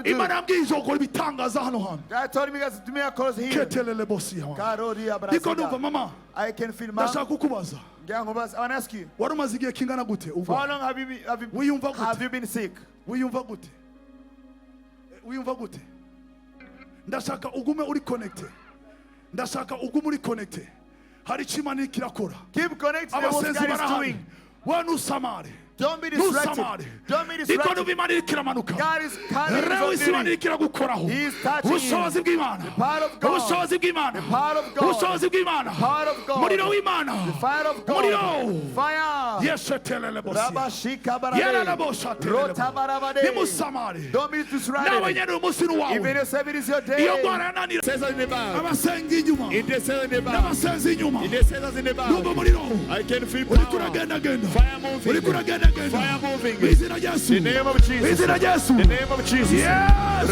Imana yambwiye izokora ibitangaza hano hantu. God told me guys to do miracles here. Niko numva mama. I can feel mama. Ndashaka kukubaza. I want to ask you. Wari umaze igihe kingana gute? How long have you been sick? Wiyumva gute? Wiyumva gute? Ndashaka ugume uri connecte. Ndashaka ugume uri connecte. Hari chimani kirakora. Keep connected to what God is doing. Wanu samare. Don't be distracted. Don't be distracted. God is coming from He is touching you. The power of God. The power of God. The power of God. The fire of God. Fire. Yes, don't be distracted. Even if it is your day. It says in the Bible. I can feel power. Fire moving. Fire moving. In the name of Jesus. In the name of Jesus. Yes. Yes.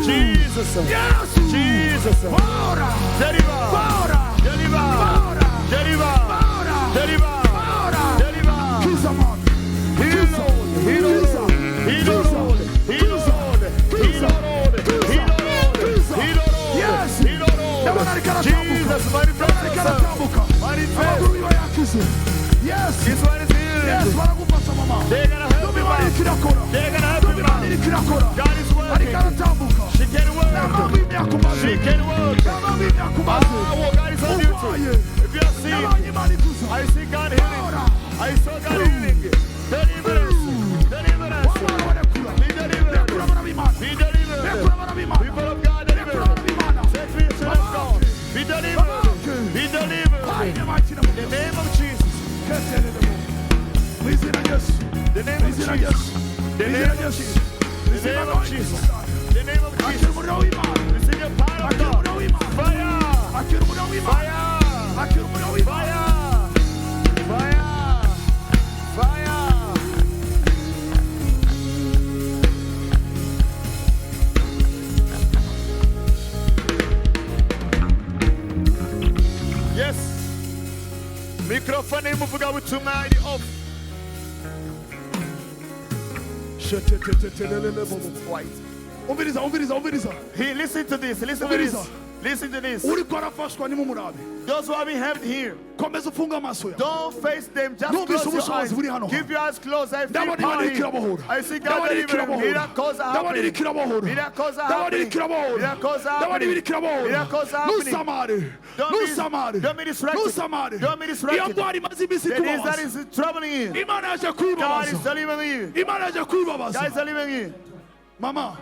Jesus. Jesus. Jesus. Deliver. Deliver. Deliver. Deliver. Jesus, yes, this one is healed. Yes, they're gonna help you. They're gonna help you. God is working. She can work. She can work. Oh, God is on duty. If you are sick, I see God healing. I saw God healing. Deliverance. Deliverance. Be delivered. Be delivered. People of God, delivered. Set free your children of God. Be delivered. Be delivered. In the name of Jesus. The name of Jesus. The name of Jesus. The name of Jesus. The name of Jesus. Receive your power of God. Fire. Fire. Fire. Fire. Fire. Yes. Microphone imuvuga butumwa off. He listen to this. Listen to this. Listen to this. Those who have been helped here, don't face them. Just close your eyes. Keep your eyes closed. I feel power here. I see God delivering. Miracles are happening. Miracles are happening. Miracles are happening. Miracles are happening. Don't be distracted. Don't be distracted. The disease that is troubling you, God is delivering you. God is delivering you. Mama.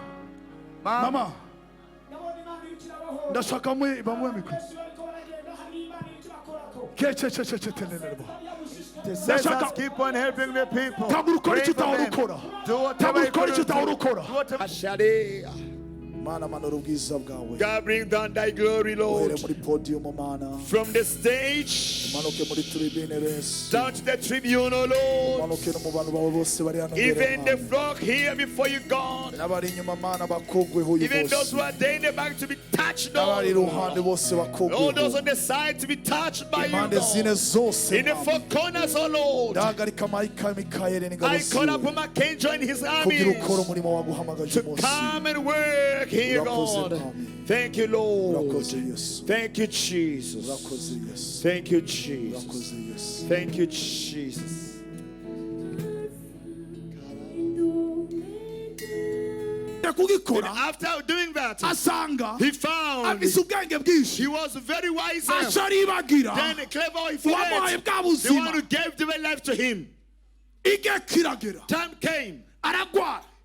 Mama. Ndashaka mwe bamwe mikro. Just keep on helping the people. Tagurukora kitahurukora. Tagurukora kitahurukora. God, bring down thy glory, Lord. From the stage down to the tribune, oh Lord. Even the flock here before you, God. Even those who are there in the back to be touched, Lord. All those on the side to be touched by you, God. In the four corners, oh Lord. I call upon Archangel and his army to come and work here, God. Thank you, Lord. Thank you, Jesus. Thank you, Jesus. Thank you, Jesus. And after doing that, he found he was very wise. Then clever, he forgot the one who gave the life to him. Time came.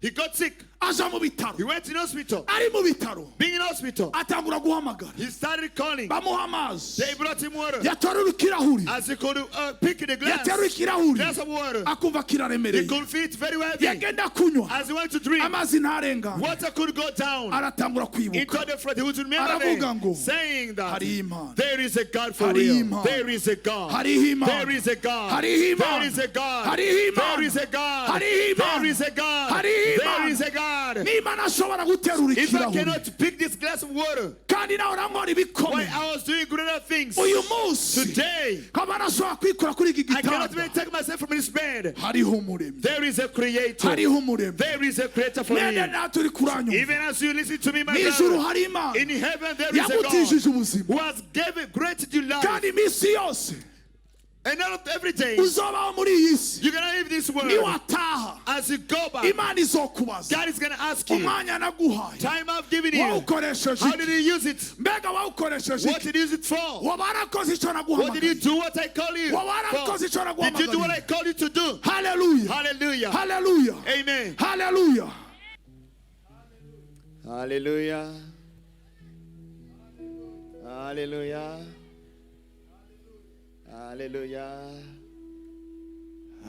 He got sick. He went in hospital. Being in hospital, he started calling. They brought him water. As he could pick the glass of water, he could feel it very heavy. As he went to drink, water could go down into the front. He would remember saying that there is a God for real. There is a God. There is a God. There is a God. There is a God. There is a God. There is a God. God, if I cannot pick this glass of water, while I was doing greater things, today, I cannot even take myself from this bed. There is a creator. There is a creator for me. Even as you listen to me, my God, in heaven there is a God who has given granted you life. And not every day you're gonna leave this world. As you go back, God is gonna ask you, time I've given you, how did you use it? What did you use it for? What did you do what I call you for? Did you do what I called you to do? Hallelujah. Hallelujah. Hallelujah. Amen. Hallelujah. Hallelujah. Hallelujah. Hallelujah.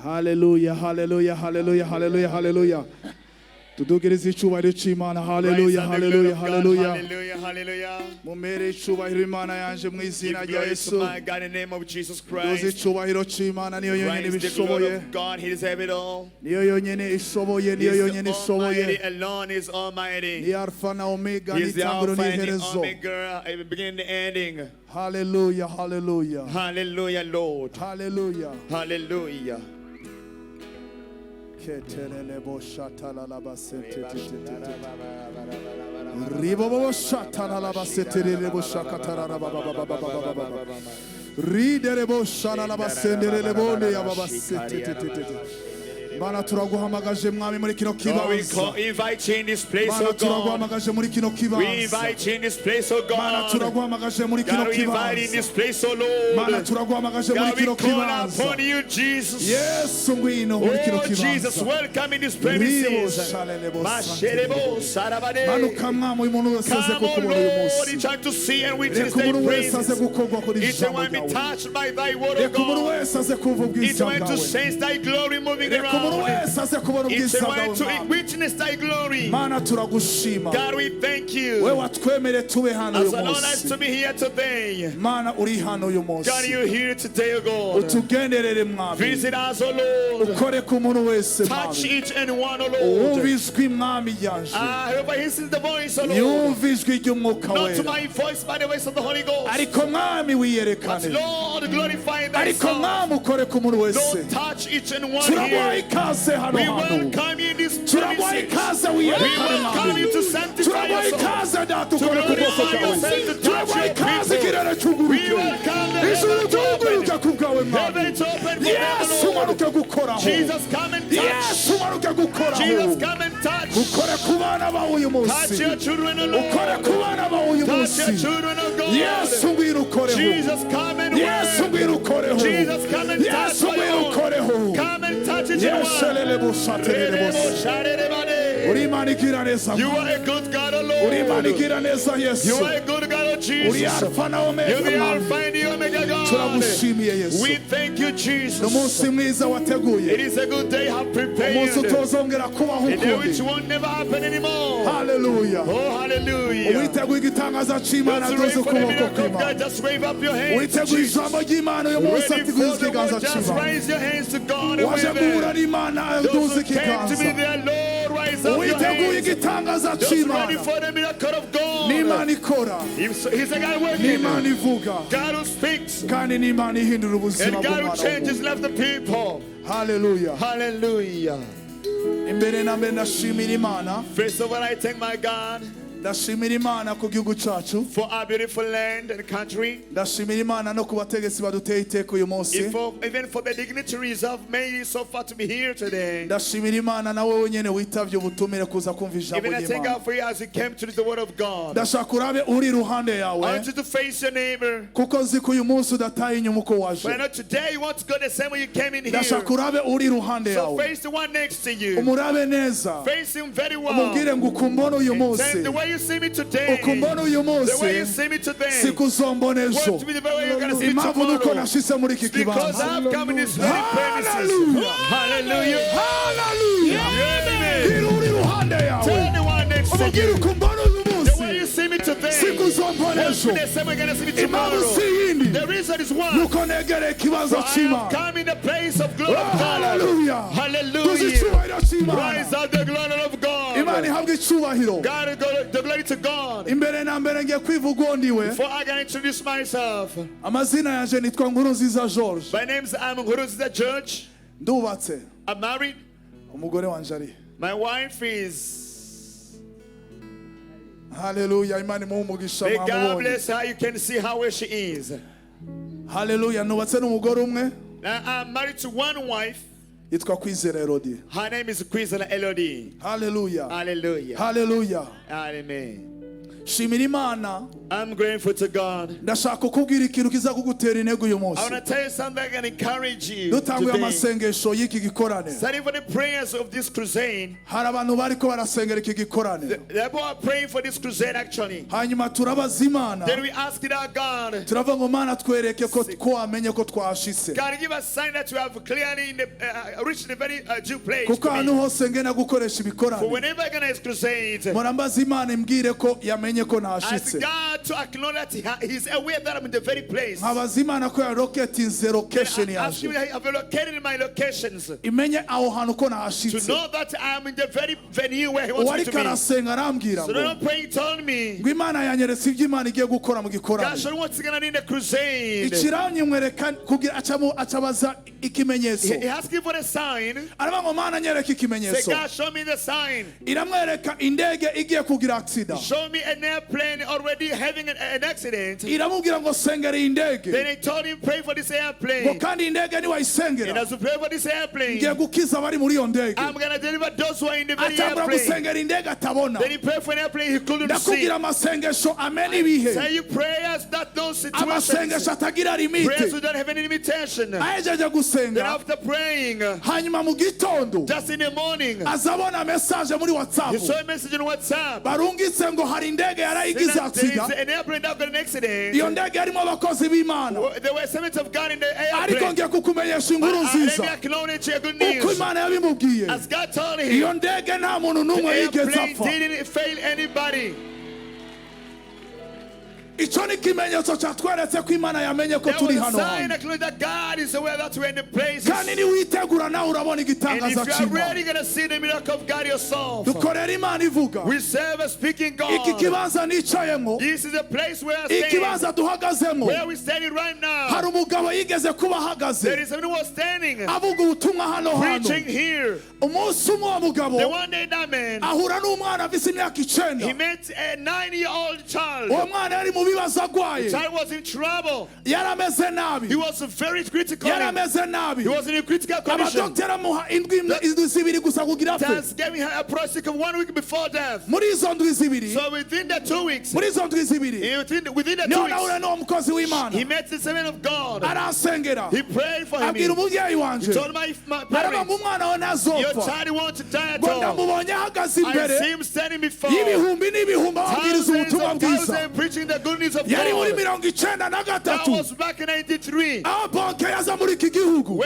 Hallelujah. Hallelujah. Hallelujah. Hallelujah. Hallelujah. Tudugiriza icyubahiro cy'Imana. Hallelujah. Hallelujah. Hallelujah. Hallelujah. Hallelujah. Mumere icyubahiro Imana yanje mu izina rya Yesu. My God, in the name of Jesus Christ. Tuzi icyubahiro cy'Imana niyo yonyine bishoboye. God, He deserves it all. Niyo yonyine ishoboye, niyo yonyine ishoboye. He alone is almighty. Ni Alpha na Omega, He's ni the tangiro Alpha ni and the iherezo. Omega, the beginning and the ending. Hallelujah. Hallelujah. Hallelujah, Lord. Hallelujah. Hallelujah. Ketelelebo shatalala sete. Ribobo shatalala sete rebo shakatara baba. Riderebo shalala sende rebo ne yababa sete. Mana turaguhamagaje mwami muri kino kibanza. We invite you in this place, Mana oh God. turaguhamagaje muri kino kibanza. We invite you in this place, oh God. Mana turaguhamagaje muri kino God, we invite you in kibanza. this place, oh Lord. Mana turaguhamagaje muri God, we kino call kibanza. upon you, Jesus. Yes, ngwino muri kino Oh, Jesus, kibanza. welcome in this premises. Masherebo, sarabade. Manuka mwami uyu muntu wese aze Come on, kukubona uyu Lord, you munsi. try to see and witness Reka thy umuntu wese aze praises. gukorwa kuri Each ijambo one be ryawe. touched by thy word, oh Reka umuntu God. wese aze kumva Each ubwiza one to bwawe. sense thy glory moving Reka umuntu around. wese aze kubona Each ubwiza one bwawe to mwami. witness thy glory. Mana turagushima. God, we thank We you. watwemere tube hano As uyu alone as to munsi. be here today. Mana uri hano uyu God, munsi. you're here today, oh God. Utugenderere mwami. Visit us, oh Lord. Ukore ku muntu wese Touch mwami. each and one, oh Lord. Wumva ijwi mwami yanje. Whoever hears the voice, oh Lord. Yumva ijwi ry'umwuka Not to wera. my voice, by the voice of the Holy Ghost. Ariko mwami But wiyerekane. Lord, glorify Ariko thyself. mwami ukore ku muntu wese. Lord, touch each and one Turaguha here. ikaze hano We hano. welcome you in this Turaguha premises. ikaze We wiyerekane welcome mwami. you to sanctify Turaguha yourself. ikaze data ukore ku bwoko bwawe. Turaguha ikaze ikirere We cyuguruke. welcome the Ijuru heavens tuguruke open. ku bwawe mwami. Heavens open for them, Yesu Lord. umanuke gukoraho. Jesus, come and touch. Yesu umanuke gukoraho. Jesus, come and touch. Ukore ku bana bawe uyu Touch munsi. your children, O Ukore ku Lord. bana bawe uyu Touch your munsi. children, O God. Yesu ngwino ukoreho. Jesus, come and Yesu work. ngwino ukoreho. Jesus, come and touch, Yesu O ngwino Lord. ukoreho. Come and touch each and Yesu one. lele bushaterere bose. Uri Imana igira neza. You are a good God, O Uri Imana Lord. igira neza Yesu. You are a good God, O Uri Jesus. Alpha na You're Omega the mwami. Alpha and the Omega God. Turagushimiye Yesu. We thank you, Ni Jesus. umunsi mwiza It wateguye. is a good day have Umunsi prepared. utozongera kubaho A day which ukundi. won't never happen anymore. Hallelujah. Oh, hallelujah. Witeguye igitangaza c'Imana Just rwose wave for the ukuboko miracle of kw'Imana. God. Just wave up your hands. Witeguye Jesus. ijambo ry'Imana uyu munsi Ready atiguye for the ikiganza word, just c'Imana. raise your hands to God and Waje wave guhura it. n'Imana Those aduze who came to be ikiganza. there, Lord, rise up your Witeguye hands. igitangaza Just ready c'Imana. for the miracle of God. N'Imana ikora. He's a God working. N'Imana ivuga. God who speaks. Kandi n'Imana ihindura ubuzima And God who bw'umwana changes w'umuntu. life the people. Hallelujah. Hallelujah. Imbere na mbere ndashimira Imana. First of all, I thank my God Ndashimira Imana ku gihugu cacu. for our beautiful land and country. Ndashimira Imana no ku bategetsi baduteye iteka uyu munsi. Even for the dignitaries who have made it so far to be here today. Ndashimira Imana nawe wenyene witavye ubutumire kuza kumva ijambo Even I thank ry'Imana. God for you as you came to the word of God. Ndashaka urabe uri iruhande I yawe want you to face your neighbor. kuko nzi ko uyu munsi udataye inyuma uko But I waje. know today you want to go the same way you came in here. Ndashaka urabe uri iruhande So yawe. face the one next to you. Umurabe neza. Face him very well. Umubwire ngo ukumbona uyu Same munsi. the way you see me today. Ukumbona uyu The way you munsi. see me today. Sikuzombona ejo. Want to be the very way you're going to see me Impamvu nuko tomorrow. nashitse muri iki Because kibanza. I've come in this very premises. Hallelujah. Hallelujah. Hallelujah. Amen. Iri uri iruhande yawe. Tell the one next to Umubwire you. ukumbona uyu The way you munsi. see me today. Sikuzombona Want to be ejo. the same way you're going to see me Impamvu tomorrow. si yindi. The reason is one. Nuko negereye ikibanza I c'Imana. have come in the place of glory of God. Hallelujah. Tuzi Hallelujah. icyubahiro c'Imana. Rise up the glory of God. Imana Imana ihabwe icyubahiro. God, the glory to God. Imbere na mbere ngiye kwivuga undi we. Before I can introduce myself. Amazina yanjye nitwa Nkurunziza George. My name is Nkurunziza George. Ndubatse. I'm married. Umugore wanje ari. My wife is. Hallelujah. Imana imuhe umugisha May God mwamubonye. bless her. You can see how well she is. Hallelujah. Nubatse n'umugore umwe. Now, I'm married to one wife. Yitwa Kwizera Elodie. Her name is Kwizera Elodie. Hallelujah. Hallelujah. Hallelujah. Amen. Shimira Imana. I'm grateful to God. Ndashaka kukubwira ikintu kiza kugutera intego uyu munsi. I want to tell you something that can encourage you Dutanguye today. amasengesho y'iki gikorane. Starting for the prayers of this crusade. Hari abantu bariko barasengera iki gikorane. The people are praying for this crusade actually. Hanyuma turabaza Imana. Then we ask it our God. Turavuga ngo Mana twereke ko wamenye ko twashitse. God, give us a sign that you have clearly in the, reached the very due place. Kuko ahantu hose ngena gukoresha For ibikorane. whenever I organize crusade, Murambaza Imana imbwire ko yamenye ko ask nashitse. God to acknowledge that He's aware that I'm in the very place. Nkabaza Imana ko yaroketinze location Ask Him yaje. that I've located in my locations. To Imenye aho hantu ko nashitse. know that I'm in the very venue where He wants me Uwari to be. karasenga arambwira So ngo don't pray, told me. ngo Imana yanyeretse ibyo Imana igiye gukora mu God gikorane. shall once again in the crusade. Ikiranyimwereka kugira acabaza ikimenyetso. He asked me for a sign. Araba ngo Mana nyereka Say, ikimenyetso. God, show me the sign. Iramwereka indege igiye kugira accident. Show me an airplane already having an accident. Iramubwira ngo sengera iyi ndege. Then he told him, pray for this Ngo airplane. kandi indege And niwayisengera as you pray for this airplane, ngiye gukiza abari muri iyo ndege. I'm going to deliver those who are in the very Atangura airplane. gusengera indege atabona. Then he prayed for an airplane he couldn't see. Ndakubwira amasengesho amena ibihe. Say you prayers that those situations. Amasengesho atagira Prayers limite. who don't have any limitation. Then Ahejeje gusenga after praying, hanyuma mu gitondo just in the morning, azabona message muri WhatsApp. he saw a message on WhatsApp. Barungitse ngo hari indege yarayigize There is accident. an airplane that got an accident. Iyo ndege yarimo abakozi b'Imana. There were servants of God in the Ariko airplane. ngiye kukumenyesha inkuru Let me nziza. acknowledge your good Uko news. Imana yabimubwiye. As God told Iyo him, ndege nta muntu the n'umwe yigeze airplane apfa. didn't fail anybody. Icyo ni ikimenyetso cyatweretse ko Imana yamenye ko There was turi a hano sign hantu. that God is aware that we're in the place. Kandi niwitegura nawe urabona And if igitangaza you are cy'Imana. really going to see the miracle of God yourself, Dukorera Imana ivuga. we serve a speaking Iki God. kibanza nicayemo. This is the place where I'm standing. Ikibanza duhagazemo. Where we're standing right now. Hari umugabo yigeze kuba ahagaze. There is someone who was standing, avuga ubutumwa hano hantu. preaching here. Umunsi umwe uwo mugabo The one day that man, ahura n'umwana afise imyaka he 9. met a 9-year-old child. Uwo mwana yari mu bibazo The agwaye. child was in trouble. Yarameze He nabi. was very critical. Yarameze He nabi. was in a critical condition. Abadokiteri amuha indwi zibiri gusa kugira apfe. That's giving her a process of 1 week before death. Muri izo ndwi zibiri. So within the 2 weeks, Muri izo ndwi zibiri. within the 2 Niho weeks, nahure n'uwo mukozi w'Imana. he met the servant of God. Aransengera. He prayed for him. Abwira umubyeyi He wanje. told my Araba parents, ngo umwana we your ntazopfa. child wants to die at Ngo all. ndamubonye ahagaze I imbere see him standing before y'ibihumbi n'ibihumbi ababwiriza thousands ubutumwa of bwiza. thousands preaching the good news of Yari muri God. 93. That was back in 93, aho bonke yaza muri iki gihugu.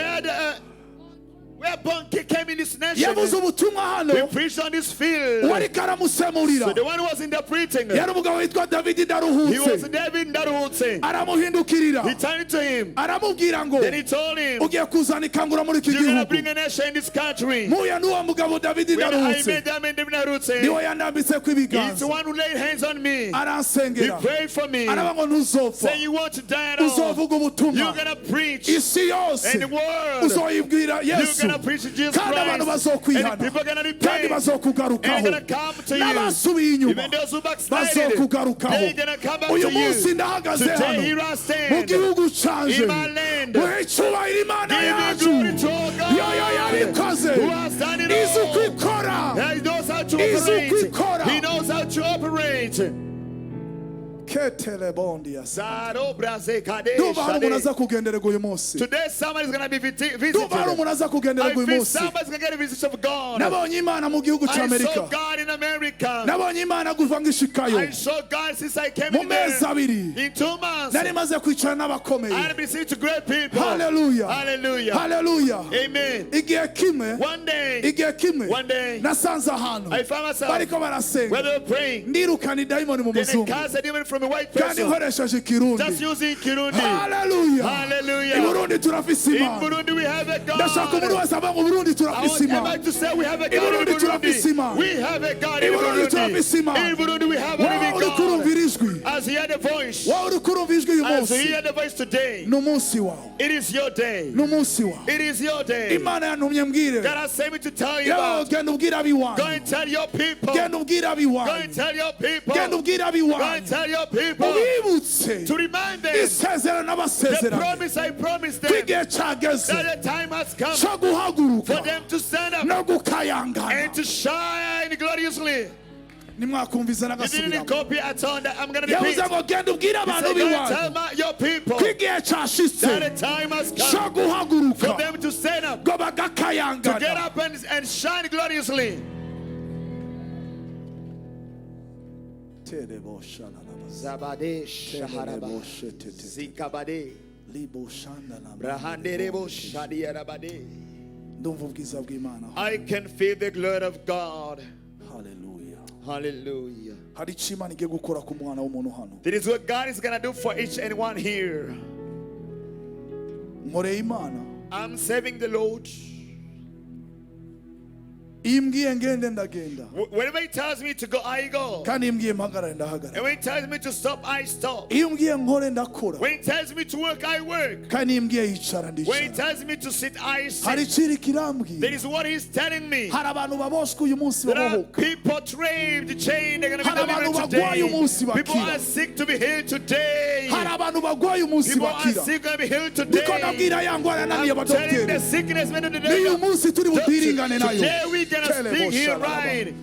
where Bonke came in this nation. Yavuze ubutumwa We hano. preached on this field. Uwari karamusemurira. So the one who was interpreting, Yari umugabo witwa David he was Ndaruhutse. David Ndaruhutse. Aramuhindukirira. He turned to him. Aramubwira ngo Then he told him, ugiye kuzana ikangura muri iki you're going to gihugu. bring a nation in this country. Muya n'uwo mugabo David When I Ndaruhutse. met them in David Ndaruhutse, Niwe yandambitseko he's the ibiganza. one who laid hands on me. He Aransengera. prayed for me. Araba ngo ntuzopfa. Say you want to die at all. Uzovuga You're ubutumwa. going to preach. Isi yose. And the world. Uzoyibwira You're Yesu. going to preach Jesus Kandi abantu Christ. And bazokwihana. people are going to Kandi repent. And bazokugarukaho. they're going to come to you. N'abasubiye inyuma. Even those who backslided, Bazokugarukaho. they're going to come back Uyu to munsi you. ndahagaze Today hano. here I Mu stand. gihugu canje. In my land. Muhe icyubahiro Imana Give yacu. glory to our God. Yoyo yabikoze. Who has done it Izi all. uko ikora. He knows how to Izi operate. uko ikora. He knows how to operate. Ketelebondia. Zaro braze kade Ndumva hari umuntu shade. aza kugendererwa uyu munsi. Today somebody's going to be visited. Ndumva hari umuntu aza I kugendererwa uyu feel munsi. somebody's going to get a visit of God. Nabonye Imana mu gihugu I saw cy'Amerika. God in America. Nabonye Imana kuva ngishikayo. I saw God since I came Mu in there. mezi abiri. In 2 months, Nari maze kwicara I n'abakomeye. have been seen to great people. Hallelujah. Hallelujah. Hallelujah. Amen. Igihe kimwe. One day, Igihe one day, kimwe. Nasanze ahantu. I found myself Bariko where barasenga. they were praying. Ndirukana idayimoni mu Then I muzungu. cast a demon from from a white person. Just using Kirundi. Hallelujah. Hallelujah. In Burundi turafise In Imana. Burundi we have a God. Ndashaka umuntu wese ava mu Burundi I turafise want Imana. everybody to say we have a In God in Burundi turafise Burundi. Imana. We have a God in In Burundi Burundi. turafise Imana. In Burundi we have a Wowe living uri kurumvira God. ijwi. As he had a voice. Wowe uri kurumva ijwi uyu As he munsi. had a voice today. Ni umunsi wawe. It is your day. Ni umunsi wawe. It is your day. Imana yantumye mbwire. God has sent me to tell you Yo, about. genda ubwire Go abiwanyu. and tell your people. Genda ubwire Go abiwanyu. and tell your people. Genda ubwire Go and abiwanyu. tell your people. Ubibutse To remind them. isezerano The n'abasezerano. promise I promised them. Igihe cyageze That the time has come cyo guhaguruka for them to stand up no gukayangana. and to shine gloriously. Nimwakumviza You didn't n'agasubiramo. copy at all that I'm going to repeat. yavuze ngo genda ubwire He abantu said, go and b'iwanyu tell your people ko igihe cyashitse that the time has cyo come guhaguruka for them to stand up, ngo to get bagakayangana. up and shine gloriously. Zabade Shaharaba Zikabade Brahanderebo Shadiarabade. Ndumva ubwiza bw'Imana. I can feel the glory of God. Hallelujah. Hallelujah. Hari icyo Imana igiye gukora ku mwana w'umuntu hano. That is what God is going to do for each and one here. Nkoreye Imana. I'm serving the Lord. Iyo imbwiye ngende ndagenda. Whenever He tells me to go, I go. Kandi iyo imbwiye mpagarare ndahagarara. And when He tells me to stop, I stop. Iyo imbwiye nkore ndakora. When He tells me to work, I work. Kandi iyo imbwiye yicara When He ndicara. tells me to sit, I Hari sit. ikiri kirambwiye. That is what He's telling me. Hari abantu baboshwe uyu munsi There are babohoka. people trained, chained, they're going to be Hari abantu delivered barwaye today. umunsi People bakira. are sick to be healed today. Hari abantu barwaye umunsi People are bakira. sick to be healed Niko today. nabwira ya ndwara yananiye I'm telling the abadokiteri. sickness men of the N'uyu devil. munsi turi butiringane nayo. Today we're going to speak here right.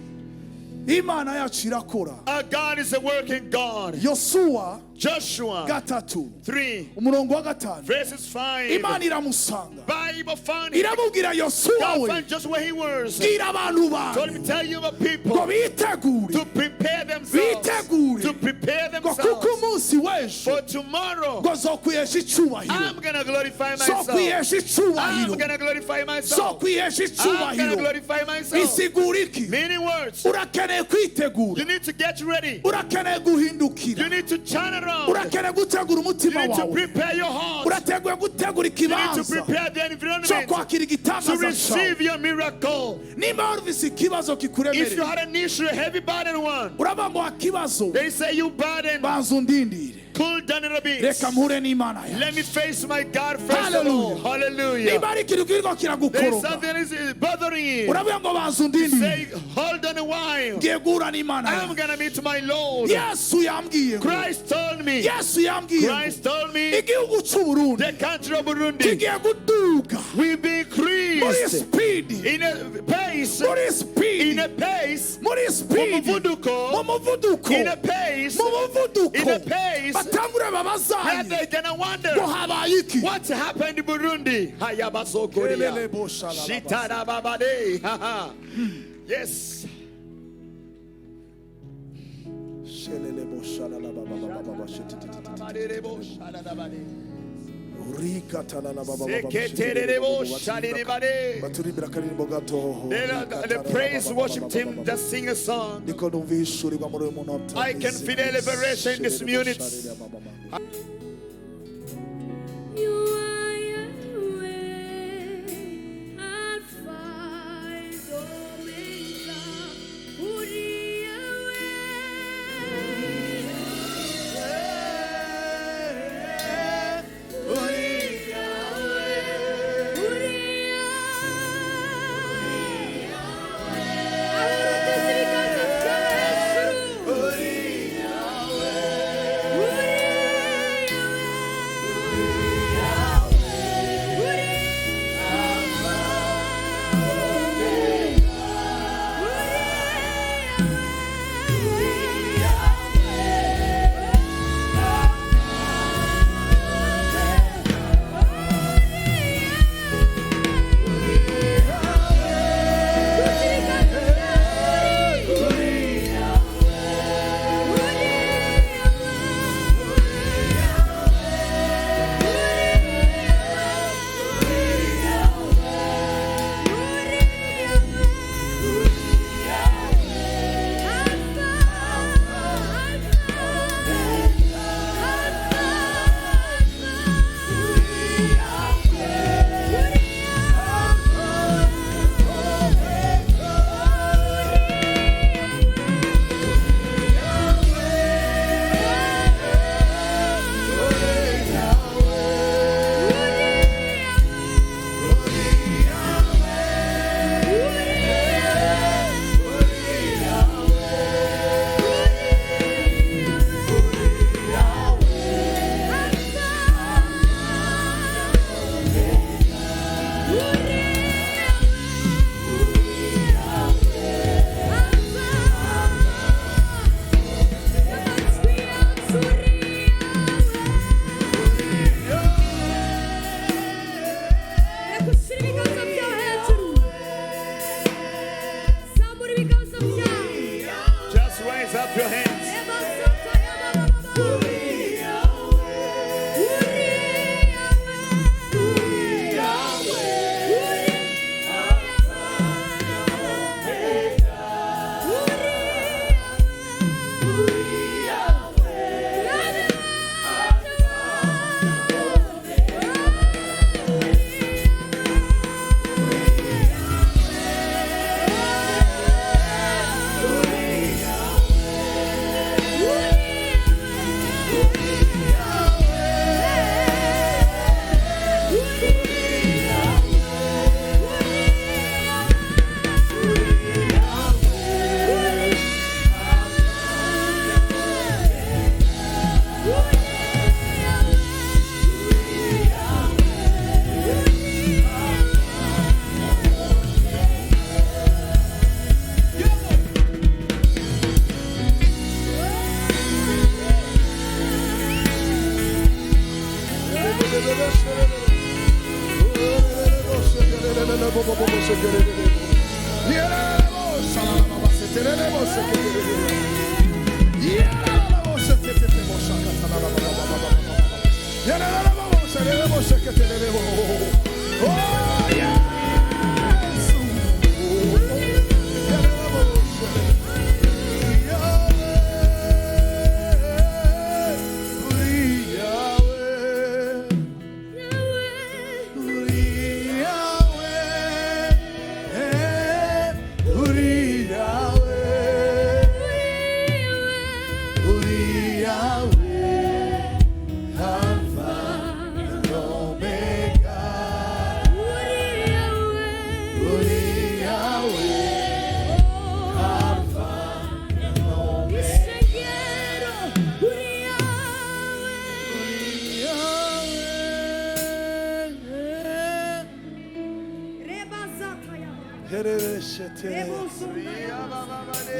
Imana yacu irakora. Our God is a working God. Yosuwa Joshua 3 umurongo wa 5 verses 5. Imana iramusanga Bible found him. iramubwira Yosuwa God we found just where he was. bwira abantu Told bawe me tell you about ngo people bitegure to prepare themselves. bitegure To prepare ngo kuko themselves. umunsi w'ejo For tomorrow ngo zokwihesha icyubahiro I'm gonna glorify myself. zokwihesha I'm icyubahiro gonna glorify myself. zokwihesha I'm gonna icyubahiro glorify myself. isigura iki Meaning words. urakeneye kwitegura You need to get ready. urakeneye guhindukira You need to turn around. urakeneye gutegura You umutima need to wawe prepare your heart. urateguye gutegura You need to ikibanza prepare the cyo environment kwakira to igitangaza cyawe receive your miracle. nimba warufise ikibazo If you kikuremereye had an issue, a heavy burden one, uraba ngo akibazo they say you burden, banza undindire cool down a bit. reka mpure n'Imana yawe Let me face my God first of all. Hallelujah. Hallelujah. niba ari ikintu kiriko There is kiragukoroga something that is bothering you. uravuga ngo banza undindire Say, hold on a while. ngiye guhura n'Imana I'm yawe gonna meet my Lord. yesu yambwiye ngo Christ told me. yesu yambwiye ngo Christ told me igihugu cy'uburundi the country of Burundi kigiye guduga will be muri increased spidi in a pace, muri spidi in a pace, muri spidi mu Mumuvuduko, muvuduko in a pace, mu muvuduko in a pace batangure where babazanye they're gonna wonder ngo habaye iki what happened in Burundi. Hayabasokoria. Shitarababade. Haha. Yes. The praise worship team just sing a song. I can feel the liberation in this minute. You are Yahweh, Alpha and Omega. Uri Yahweh, Uri Yahweh, Uri Yahweh. Abaruta ibiganza by'Yesu. Uri Yahweh, Uri Yahweh.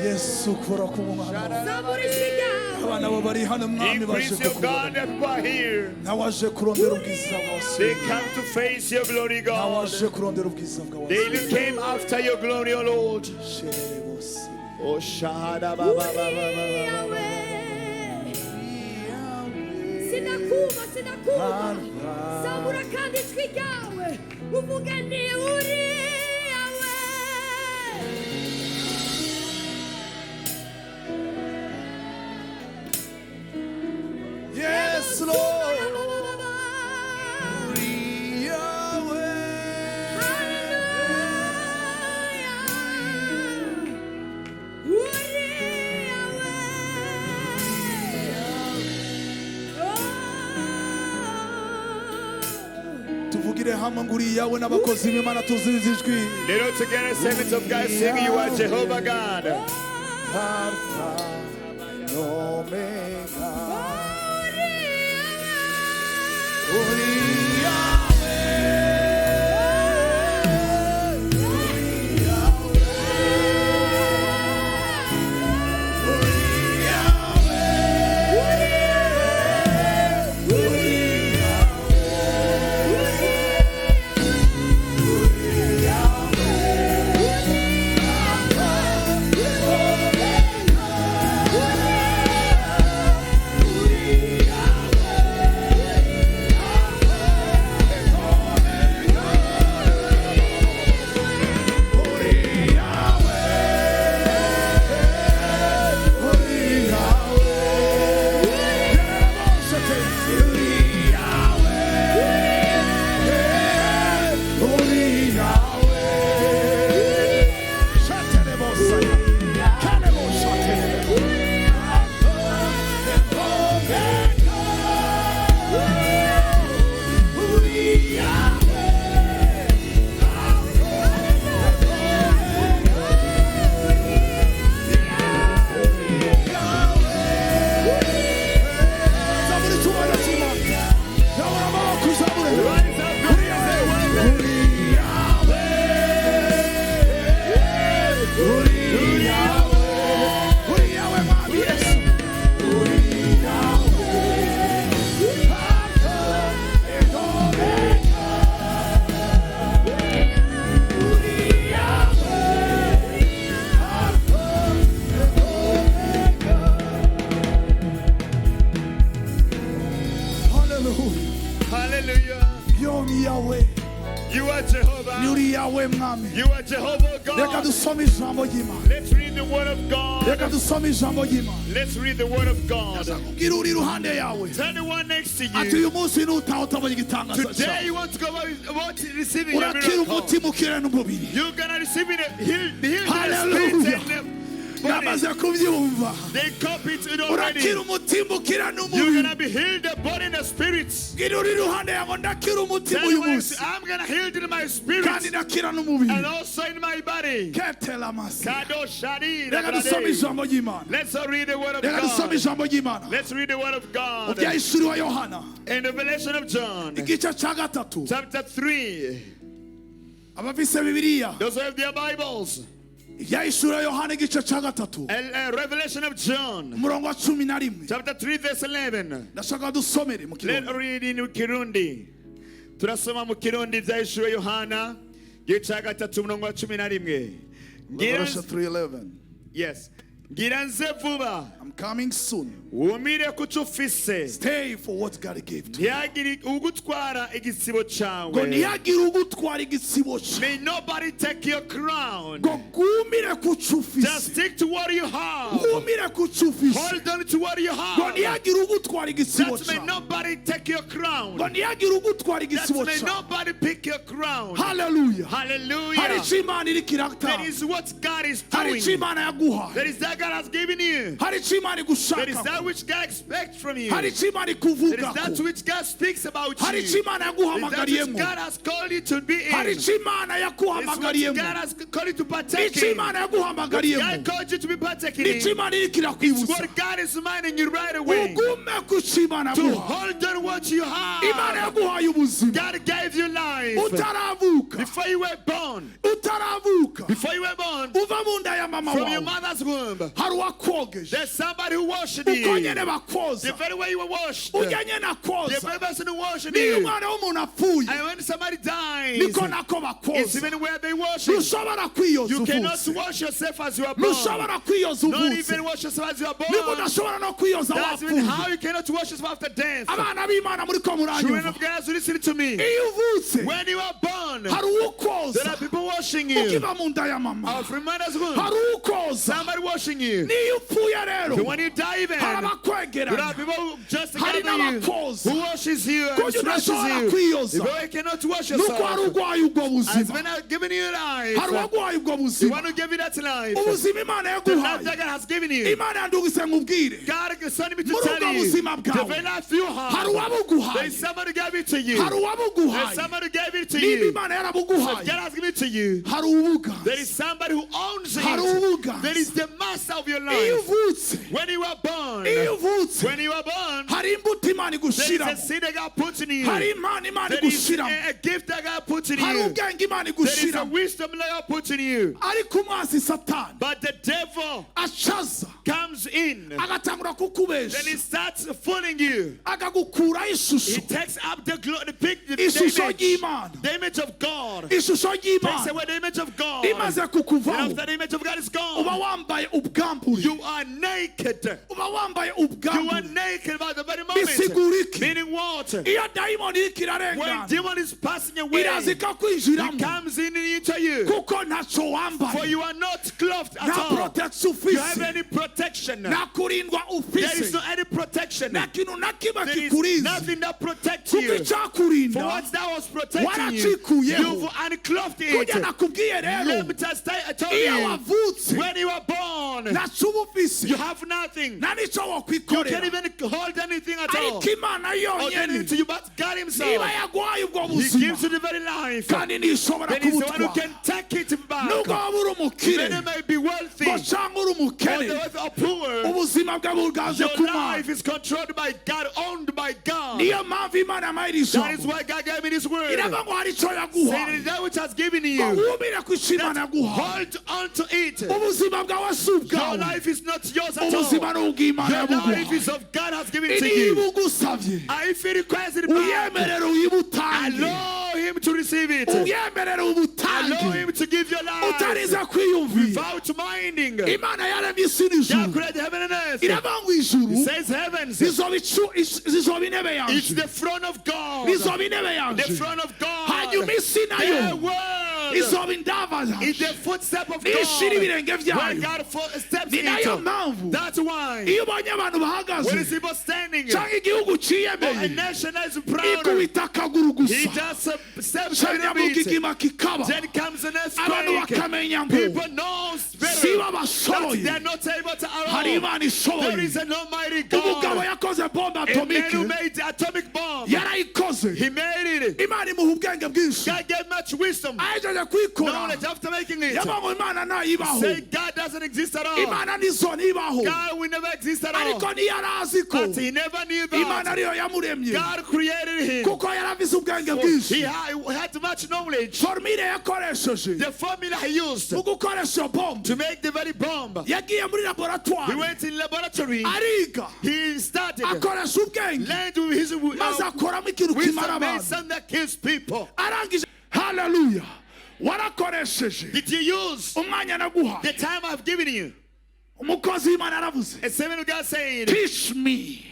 Yesu kora kumwana abana bo bari hano mwami baje Increase your God and people are here. nawaje kurondera ubwiza bwose They come to face your glory, God. nawaje kurondera ubwiza bwawe They even came after your glory, O Lord. Oh, Shahada Baba Baba. Sinakuba Samura kandi ijwi ryawe uvuga ni uri yawe Yes Lord uri yawe tuvugire hamwe ngo uri yawe n'abakozi b'Imana tuzize ijwi Let us together, servants of God, sing, you are Jehovah God. Alpha and Omega uri You are Jehovah. You are Jehovah God. Let's read the word of God. Let's read the word of God. Tell the one next to you. Today you want to go about receiving a miracle. You're going to receive it. Heal the spirit. They copy it already. You're going to be healed the body and the spirits. I'm going to heal in my spirit and also in my body. Let's read the word of God. Let's read the word of God. In the Revelation of John, chapter 3. Those who have their Bibles. Revelation of John, chapter 3, verse 11. Let's read in Kirundi. turasoma mu kirundi byahishuriwe Yohana gice cya 3:11. Revelation 3:11. Yes. Ngira nze vuba. I'm coming soon. Wumire kuco ufise. Stay for what God gave to you. Ntiyagire ugutwara igisibo cyawe. Ngo ntiyagire ugutwara igisibo cyawe. May nobody take your crown. Ngo gumire kuco ufise. Just stick to what you have. Gumire kuco ufise. Hold on to what you have. Ngo ntiyagire ugutwara igisibo That may cyawe. nobody take your crown. Ngo ntiyagire ugutwara igisibo That may cyawe. nobody pick your crown. Hallelujah. Hallelujah. Hari icyo Imana iri kirakta. That is what God is Hari doing. icyo Imana yaguhaye. That is that God has given you. Hari icyo Imana That is igushaka. that which God expects from you. Hari That icyo Imana is ikuvuga that ko. which God speaks about Hari you. icyo Imana That is that which yaguhamagariyemo. God has called you to be in. Hari It's icyo Imana what yakuhamagariyemo. God has called you to partake Icyo in. Imana God yaguhamagariyemo. called you to be partaking Nicyo in. Imana iri It's kirakwibutsa. what God is reminding you right away. Ugume ku cyo Imana To yaguhaye. hold on what you Imana have. yaguhaye ubuzima. God gave you life. Utaravuka. Before you were born. Utaravuka. Before you were born. Uva mu nda ya mama From your wawe. mother's womb. Hari uwakogeje. There's somebody who washed Uko you. nyene The bakoza. very way you were washed. Ujya nyene The akoza. very person who washed Niyo you. umwana w'umuntu apfuye. And when somebody dies, Niko nako it's bakoza. even where they wash you. Ntushobora kwiyoza You cannot uvutse. wash yourself as you are born. Ntushobora kwiyoza Not uvutse. even wash yourself as you are born. Niba udashobora no kwiyoza That's even wapfuye. how you cannot wash yourself after death. Abana b'Imana muri ko Children muranyumva. of God, listen to me. Iyo uvutse When you are born, hari there ukoza. are people washing you. Ukiva mu nda ya mama. Of reminders womb. Hari ukoza. Somebody washing you. Niyo upfuye rero. So when you die even, Hari there are abakwegeranya. people who just Hari gather you. n'abakoza. Who washes you and Kuko stretches udashobora you. kwiyoza. If you cannot wash Nuko hari yourself, urwaye ubwo as buzima. when I've given you life, Hari uwarwaye ubwo the buzima. one who gave you that life, Ubuzima Imana the life yaguhaye. that God has given you. Imana yandungise nkubwire. God is sending me to Muri tell ubwo you, buzima the bwawe. very life you Hari have, there uwabuguhaye. is somebody who gave it to you. Hari There is uwabuguhaye. somebody who gave it to Niba you. Imana So yarabuguhaye. God has given it to you. Hari ubuga. There is somebody who owns Hari it. ubuga. There is the master of your Iyo life. uvutse. When you were born, Iyo uvutse. when you were born, Hari imbuto Imana there is a igushiramo. seed that God puts in you. Hari impano Imana There is igushiramo. a gift that God puts in Hari you. ubwenge Imana There is a igushiramo. wisdom that God puts in you. Ariko umwasi Satani But the devil acaza comes in. agatangura Then kukubesha. he starts fooling you. Agagukuraho He ishusho. takes up the Ishusho image. y'Imana. The image of God. Ishusho Takes y'Imana. away the image of God. Imaze And kukuvaho. after the image of God is Uba gone, wambaye ubwambure. you are naked. Uba wambaye You are ubwambure. naked by the very moment. Bisigura iki? Meaning what? Iyo dayimoni iriko When irarengana. demon is passing away, Iraza he ikakwinjiramo. comes in into you. Kuko ntacyo For wambaye. you are not clothed at Nta all. protection You have ufise. any protection. Nta kurindwa There is ufise. no any protection. Nta kintu na kimwe There is kikurinze. nothing that protects Kuko you. For icyakurinda what that was protecting you, waracikuyeho. you've unclothed it. Kujya nakubwiye rero. Let me just I told Iyo you, wavutse when you were born, ntacyo uba ufise. you have nothing. Nta n'icyo You can't wakwikorera. even hold anything at all. Ariko Imana Or yonyine anything to you, but God niba Himself. yaguhaye ubwo He gives buzima you the very life. kandi ntishobora Then He's the one who kubutwara. can take it back. Nubwo waba uri umukire Even it may be wealthy, ngo cyangwa uri or umukene, the poor. ubuzima bwe bugaze Your ku Mana. life is controlled by God, owned by God. Niyo mpamvu Imana yampaye iri That is jambo. why God gave me this word. Iravuga ngo hari icyo Saying yaguhaye. that which has given Ngo you, wumire ku icyo Imana yaguhaye. hold on to it. Ubuzima bwawe si Your ubwawe. life is not yours at all. Ubuzima ni ubw'Imana Your life yabuguhaye. is of God has given it to Niba you. ugusabye If He requires it back, uyemerere uyibutange. allow Him to receive it. Uyemerere Allow ubutange Him to give your life utarize kwiyumvira. without minding. Imana yaremye isi God n'ijuru. created heaven and earth. Iravuga ngo ijuru He says heavens. zizoba intebe It's yanje. the throne of God. Izoba intebe The yanje. throne of God. Hanyuma isi The nayo world izoba indava is the yanje. footstep of Nishira God. ibirenge When byayo. God steps Ni nayo into. mpamvu That's why iyo ubonye abantu when it's bahagaze people standing, cyangwa igihugu a ciyemeye nation that is proud, ikubita akaguru He gusa. just steps a little Canyamuka bit. igima kikaba. Then comes an Abantu earthquake. bakamenya ngo People know si better that babashoboye. they're not able to Hari allow. Imana There ishoboye. is an almighty Umugabo God. yakoze bombe A man who atomike made the atomic bomb. yarayikoze. He made it. Imana imuha ubwenge bwinshi. God gave much wisdom, ahejeje kuyikora knowledge after making it. yavuga ngo Imana ntayibaho. Say God doesn't exist at all. Imana nizo ntibaho. God will never exist at all. Ariko ntiyari azi ko But he never knew Imana that. ariyo yamuremye. God created him. Kuko yari afise ubwenge He bwinshi. had much knowledge. Formule yakoresheje The formula he used mu gukoresha bombe. to make the very bomb. Yagiye muri He laboratoire went in laboratory. ariga He started, akoresha ubwenge learned with his maze akoramo Wisdom means something that kills people. Hallelujah. Did you use the time I've given you? A servant of God saying, teach me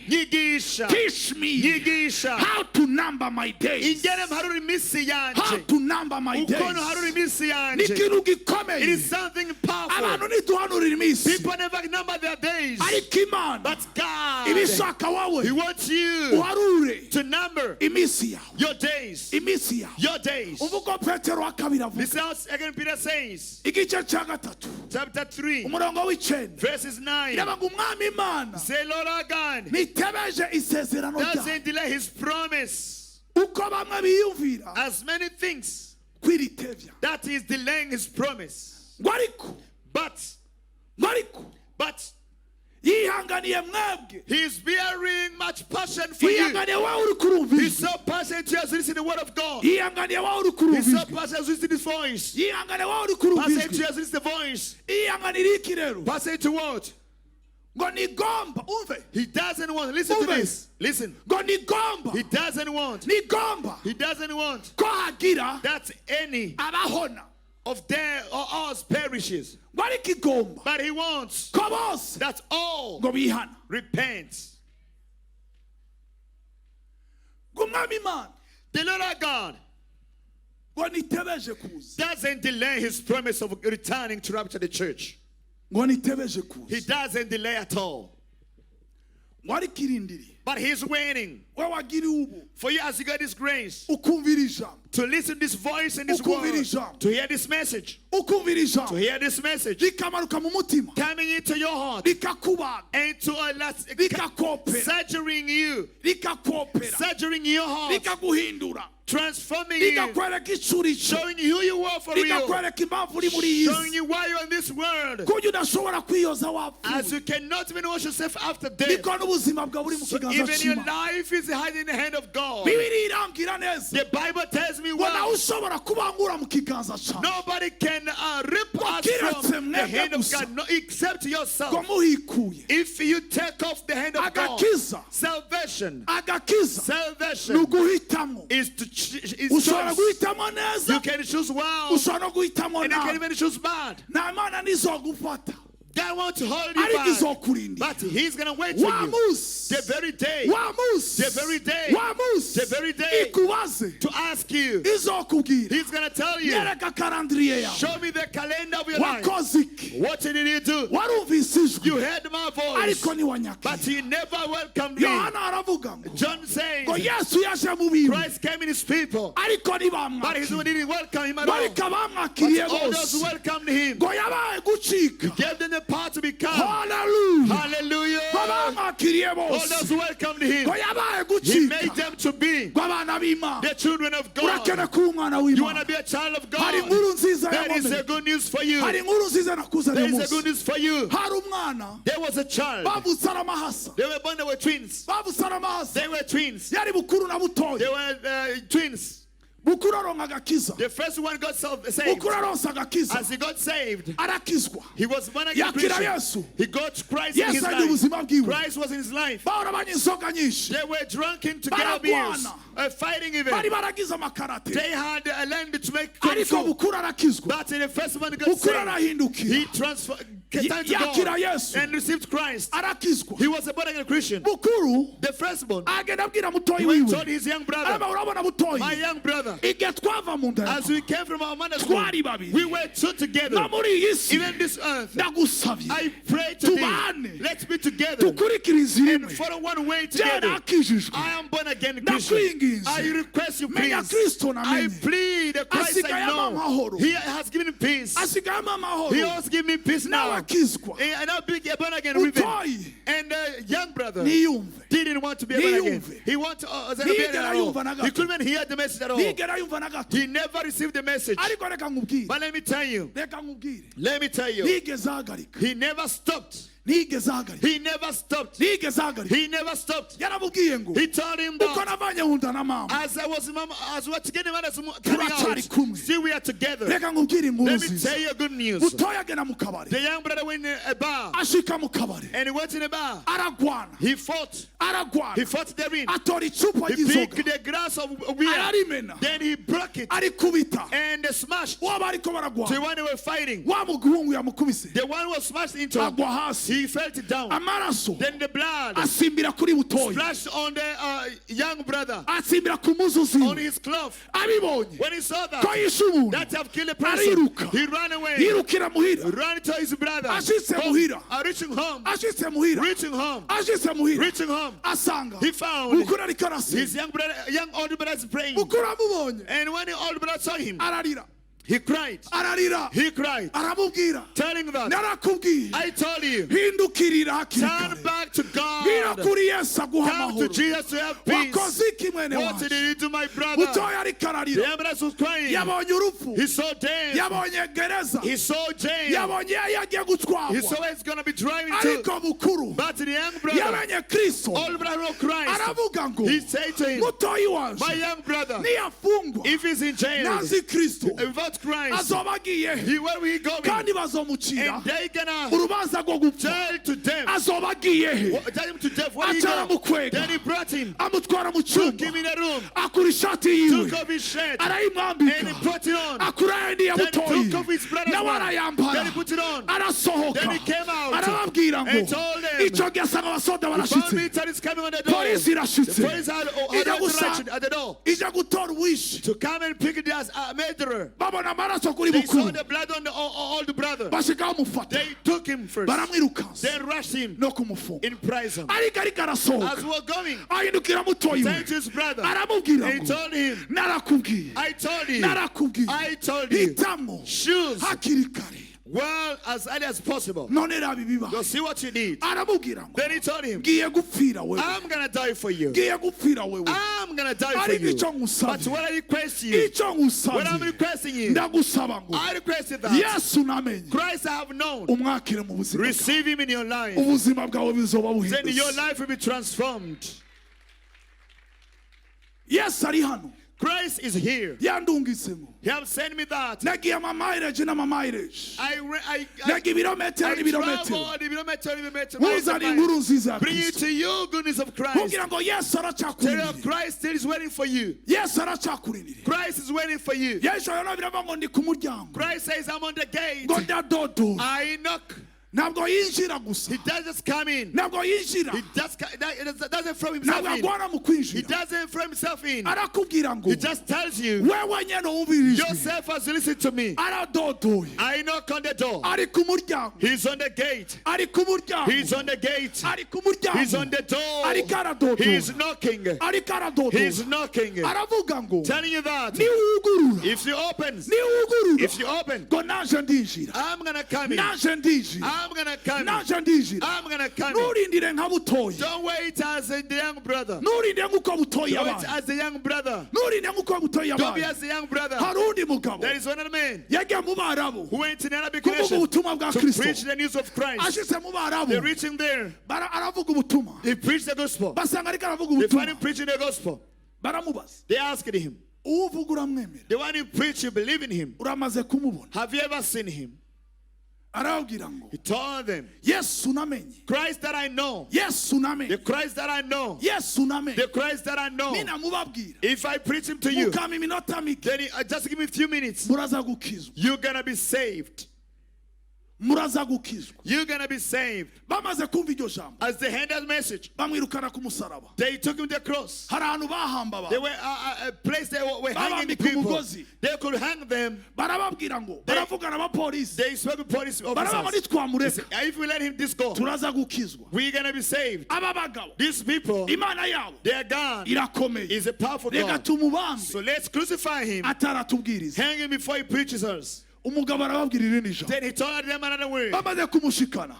how to number my days. How to number my days. It is something powerful. People never number their days. But God, He wants you to number your days. Your days. This is again Peter says, chapter 3, verses 9. Say, Lord our God doesn't delay His promise. As many things that He is delaying His promise. But He is bearing much passion for you. He's so passionate to listen to the word of God. He's so passionate to listen to His voice. Passionate to listen to the voice. Passionate to what? He doesn't want. Listen to this. Listen. He doesn't want. He doesn't want that any of their or ours perishes. But He wants that all repent. The Lord our God doesn't delay His promise of returning to rapture the church. He doesn't delay at all. But He's waiting for you as you get His grace to listen to this voice and this word, to hear this message, to hear this message coming into your heart and to surgering you, surgering your heart, transforming you, showing you who you are for real, showing you why you're in this world, as you cannot even wash yourself after death. So even your life is hiding in the hand of God. The Bible tells me well, nobody can rip us from the hand of God except yourself. If you take off the hand of God, salvation is to choice. You can choose well, and you can even choose bad. God wants to hold you back, but He's going to wait for you. The very day, to ask you. He's going to tell you, show me the calendar of your life. What did you do? You heard my voice, but you never welcomed me. John says, Christ came in His people, but He didn't welcome Him at all. But all those who welcomed Him, He gave them the power to become. Hallelujah. All those who welcomed Him, He made them to be the children of God. You want to be a child of God? There is a good news for you. There is a good news for you. There was a child. They were born, they were twins. They were twins. They were twins. The first one got saved. As he got saved, he was born again Christian. He got Christ in his life. Christ was in his life. They were drunken together, beers, fighting even. They had a land to make kung fu. But the first one got saved. He transferred and received Christ. He was a born again Christian. The firstbborn, he went told his young brother, my young brother, as we came from our mother's womb, we were two together. Even this earth, I pray to thee, let's be together and follow one way together. I am born again Christian. I request you, please. I plead the Christ I know. He has given me peace. He has given me peace now. And I'll be born again with him. And the young brother didn't want to be born again. He wanted to be at all. He couldn't even hear the message at all. He never received the message. But let me tell you, he never stopped He never stopped. He never stopped. He told him that as we were together, coming out, still we are together. Let me tell you good news. The young brother went in a bar, and he went in a bar. He fought. He fought therein. He picked the glass of beer. Then he broke it and they smashed. So when they were fighting, the one was smashed into, he fell down. Then the blood splashed on the young brother, on his cloth. When he saw that have killed a person, he ran away, ran to his brother, reaching home. He found his young older brother praying. And when the older brother saw him, he cried. He cried. Telling that, I told you, turn back to God. Come to Jesus to have peace. What did he do to my brother? The ambulance was crying. He saw death. He saw jail. He saw he's going to be driving to. But the young brother, old brother of Christ, he said to him, my young brother, if he's in jail, without Christ, he where we going? And they gonna tell to them. Tell him to death. Where he go? Then he brought him. Took him in a room. Took off his shirt. And he put it on. Then he took off his brother's one. Then he put it on. Then he came out and told them, the found military is coming on the door. The police had at the door to come and pick it as a murderer. They saw the blood on the older brother. They took him first. They rushed him in prison. As we were going, he turned to his brother. He told him, I told you, choose well as early as possible. Go see what you need. Then he told him, I'm going to die for you. I'm going to die for you. But what I request you, what I'm requesting you, I requested that Christ I have known, receive him in your life. Then your life will be transformed. Yes, Christ is here. He has sent me that. I travel bring it to you, goodness of Christ. Tell you Christ still is waiting for you. Christ is waiting for you. Christ says, I'm on the gate. I knock. He doesn't come in. He doesn't throw himself in. He doesn't throw himself in. He just tells you, yourself has listened to me. I knock on the door. He's on the gate. He's on the gate. He's on the door. He's knocking. He's knocking. Telling you that if you open, I'm gonna come in. I'm gonna come. I'm gonna come. Don't wait as the young brother. Don't wait as the young brother. Don't be as the young brother. There is another man who went in Arabic nation to preach the news of Christ. They're reaching there. He preached the gospel. They find him preaching the gospel. They asked him, the one who preached, you believe in him? Have you ever seen him? He told them, Christ that I know, the Christ that I know, the Christ that I know, if I preach him to you, then just give me a few minutes, you're gonna be saved. You're gonna be saved. As they heard that message, they took him to the cross. They were a place they were hanging the people. They could hang them. They spoke to police officers. If we let him this go, we're gonna be saved. These people, their God is a powerful God. So let's crucify him, hang him before he preaches us. Then he told them another word.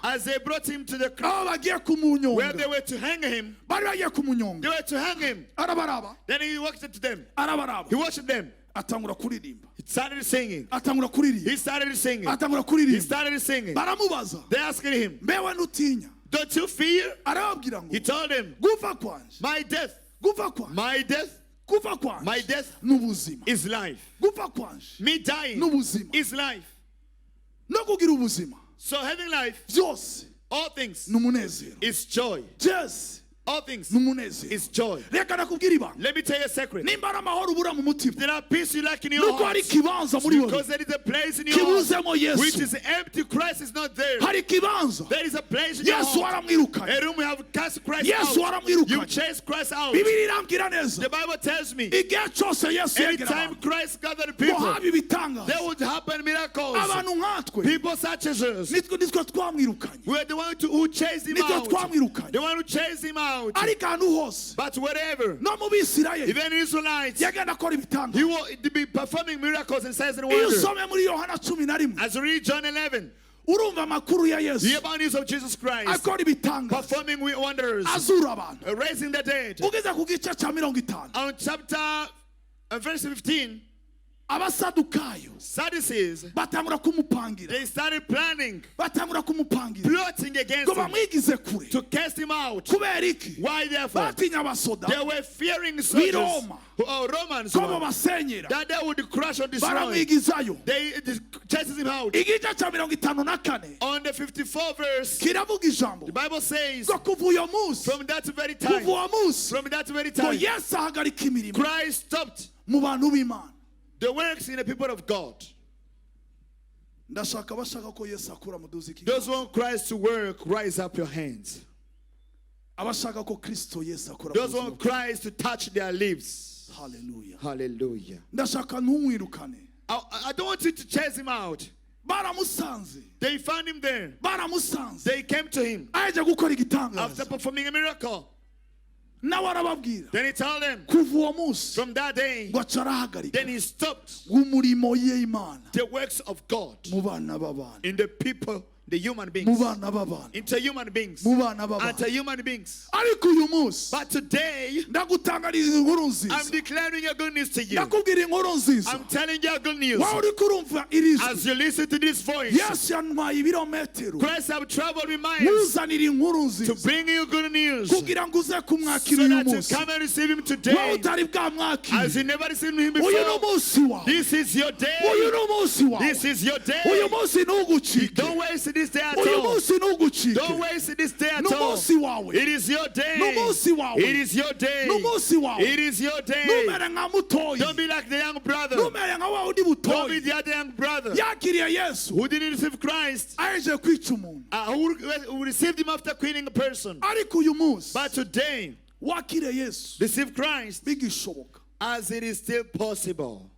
As they brought him to the cross, where they were to hang him, they were to hang him. Then he walked to them. He worshiped them. atangura kuririmba. He started singing. Atangura kuririmba. He started singing. Atangura kuririmba. He started singing. Baramubaza. They asked him, Mbewe nutinya. don't you fear? Arababwira ngo. He told him, Gufa kwanje. my death. Gufa kwanje. My death. Gufa kwanje. My death n'ubuzima. is life. Gufa kwanje. Me dying n'ubuzima. is life. No kugira ubuzima. So having life, Byose. all things N'umunezero. is joy. Yes. All things N'umunezero. is joy. Reka nakubwira ibanga. Let me tell you a secret. Nimba ari amahoro ubura mu mutima. There are peace you lack in your Nuko heart. hari ikibanza muri wowe. Because there is a place in your heart Kibuzemo Yesu. which is empty. Christ is not there. Hari ikibanza. There is a place in your Yesu heart. aramwirukanye. A room you have cast Christ Yesu out. aramwirukanye. You chase Christ out. Bibiri irambwira neza. The Bible tells me Igihe cyose Yesu yegera anytime abantu. Christ gathered Ngo people, habe ibitangaza. there would happen miracles. Abantu nkatwe. People such as us, Nitwe twamwirukanye. we're the one who chased him Nitwe out. twamwirukanye. The one who chased him out. Ariko ahantu hose. But wherever, No mu Bisirayeli. even Israelites, Yagenda akora ibitangaza. he will be performing miracles and signs and Iyo wonders. usomye muri Yohana 11. As we read John 11, Urumva amakuru ya the Yesu. about news of Jesus Christ Akora ibitangaza. performing wonders, Azura abantu. raising the dead. Ugeze ku gice cya 50. On chapter verse 15, Abasadukayo Sadducees, batangura kumupangira. they started planning, Batangura kumupangira. plotting against Ngo him bamwigize kure. to cast him out. Kubera iki? Why therefore? Batinya abasoda. They were fearing soldiers, Roma. Romans, Ko babasenyera. that they would crush or destroy. Baramwigizayo. They chases him out. Igice cya 54. On the 54th verse, Kiravuga ijambo. the Bible says, Ngo kuva uyo munsi. from that very Kuva time, uwo munsi. from that very Ngo time, Yesu ahagarika imirimo. Christ stopped Mu bantu b'Imana. the works in the people of God. Ndashaka bashaka ko Yesu akura mu duzi iki. Those who want Christ to work, rise up your hands. Abashaka ko Kristo Yesu akura mu Those who duzi. want Christ to touch their lips. Hallelujah. Hallelujah. Ndashaka ntumwirukane. I don't want you to chase him out. Baramusanze. They found him there. Baramusanze. They came to him Aje gukora after igitangaza. performing a miracle. Nawe arababwira. Then he told them, Kuva uwo munsi. from that day, Ngo aca arahagarika. then he stopped Umurimo y'Imana. the works of God Mu bana b'abantu. in the people, the human Mu beings, bana b'abantu. into human beings, Mu bana unto b'abantu. human beings. Ariko uyu munsi But today, ndagutangariza inkuru I'm nziza. declaring a good news to you. Ndakubwira inkuru nziza. I'm telling you a good news. Wowe uri kurumva iri jwi. As you listen to this voice, Yesu yantwaye ibirometero. Christ have traveled with miles Muzanira inkuru to nziza. bring you good news, so Kugira ngo uze kumwakira uyu that you munsi. come and receive him Wowe today, utari bwamwakire. as you never received him Uyu ni before. umunsi wawe. This is your Uyu day. ni umunsi wawe. This is your Uyu day. munsi ntugucike. Don't waste this day at Uyu all. munsi ntugucike. Don't waste this day at Ni all. umunsi wawe. It is your day. Ni umunsi wawe. It is your day. Ni umunsi wawe. It is your day. Numere nka mutoyi. Don't be like the young brother. Numere nka wa undi Don't be butoyi. the other young brother Yakiriye Yesu. who didn't receive Christ, Aje kwica umuntu. who received him after quitting a person. Ariko uyu munsi But today, wakire Yesu. receive Christ Bigishoboka. as it is still possible.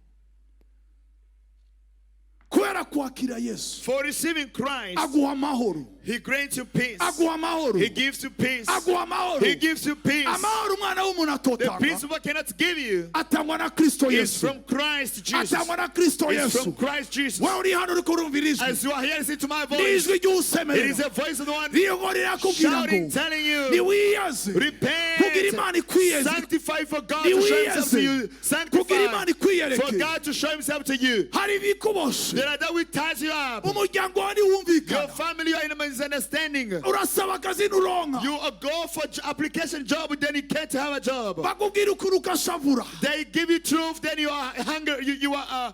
Kubera kwakira Yesu. For receiving Christ, Aguha amahoro. He grants you peace. Aguha amahoro. He gives you peace. Aguha amahoro. He gives you peace. Amahoro umwana w'umuntu The peace atotanga. God cannot give you Atangwa na Kristo is Yesu. from Christ Jesus. Atangwa na Kristo It's from Yesu. Christ Jesus. Wewe uri hano uri kurumvira ijwi. As you are here, listen to my Ni voice. ijwi It ry'usemerera. is a voice of the one Niyo rirakubwira shouting, ngo telling you, niwiyaze. Kugira repent, Imana ikwiyeze. sanctify for God to show himself to you. Kugira Sanctify Imana ikwiyereke. for God to show himself to you. Hari ibikuboshe. There are that will ties you up. Umuryango wawe Your ntiwumvikana. family are in a misunderstanding. Urasaba akazi nturonka. You go for application job, then you can't have a job. Bakubwira ukuri ugashavura. They give you truth, then you are hunger. You are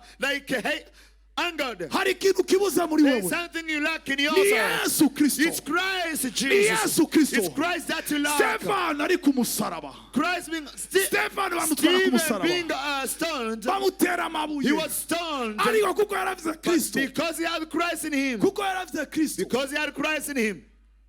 angered. Hari ikintu kibuze muri There's wewe. something you lack in Ni yourself. Yesu Kristo. It's Christ Ni Jesus. Yesu Kristo. It's Christ that you lack. Stefano ari ku musaraba. Christ being Stefano bamutwara ku Stephen being musaraba. stoned. Bamutera amabuye. He was stoned Ariko kuko yaravuze Kristo. because he had Christ in him. Kuko yaravuze Kristo. Because he had Christ in him.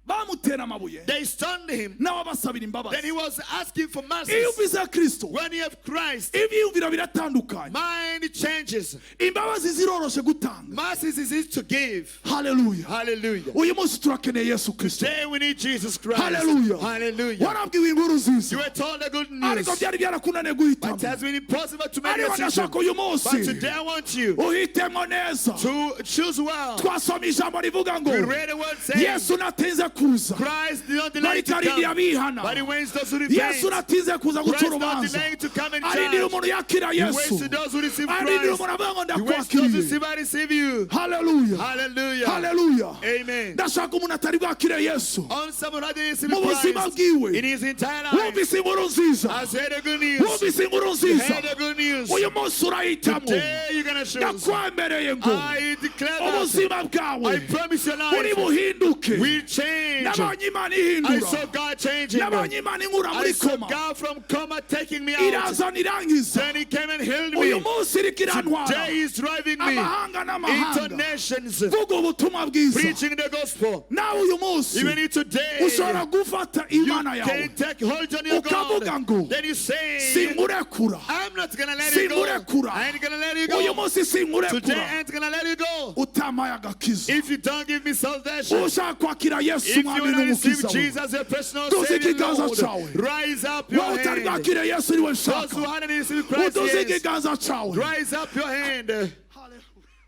Bamutera amabuye. They stoned him. Nawe abasabira imbabazi. Then he was asking for mercy. Iyo uvize Kristo. When you have Christ, Ibyiyumviro biratandukanye. mind changes. Imbabazi ziroroshe gutanga. Mercy is easy to give. Hallelujah. Hallelujah. Uyu munsi turakeneye Yesu Kristo. Today we need Jesus Christ. Hallelujah. Hallelujah. Warabwiwe inkuru nziza. You were told the good news. Ariko byari byarakunaniye But it guhitamo. has been impossible to make a Ariko decision. ndashaka uyu But munsi today I want you uhitemo neza. to choose well. Twasoma ijambo rivuga ngo We read the word saying, Yesu natinze kuza Christ did not delay to barikarindira come, abihana. but he waits those who repent. Yesu aratinze kuza guca Christ not urubanza, delaying to come and arindira judge. umuntu yakira He waits Yesu, to those who receive arindira Christ. umuntu avuga ngo He waits to those who ndakwakiriye. receive you. Haleluya, Hallelujah. haleluya. Amen. Ndashaka umuntu atari bwakire Yesu On someone who didn't receive mu buzima Christ bwiwe. in his entire life Wumvise inkuru nziza, has heard the good news. wumvise inkuru You nziza. heard the good news. Uyu munsi urahitamo, Today you're gonna choose. ndakwemereye ngo I declare that. ubuzima I bwawe promise your uri life buhinduke. will change. Nabonye Imana I ihindura, saw God changing. nabonye Imana inkura I muri saw koma, God from coma taking me out. irazana irangiza. Then he came and healed Uyu me. munsi iriko irantwara Today he's driving me amahanga into n'amahanga, nations, vuga ubutumwa bwiza. preaching the gospel. Nawe uyu munsi Even today, ushobora gufata you Imana yawe can take hold on your ukavuga God. ngo Then you say, sinkurekura, I'm not gonna let you go. sinkurekura. I ain't gonna let you Uyu go. munsi Today sinkurekura I ain't gonna let you go. utamaye agakiza. If you don't give me salvation, Ushaka kwakira Yesu if you umwami want to receive n'umukiza wawe, Jesus your personal Tuzi Savior, ikiganza Lord, cyawe. rise up your wowe utari hand. bwakire Yesu niwe Those who nshaka, hadn't received Christ utuze yet, ikiganza cyawe. rise up your hand.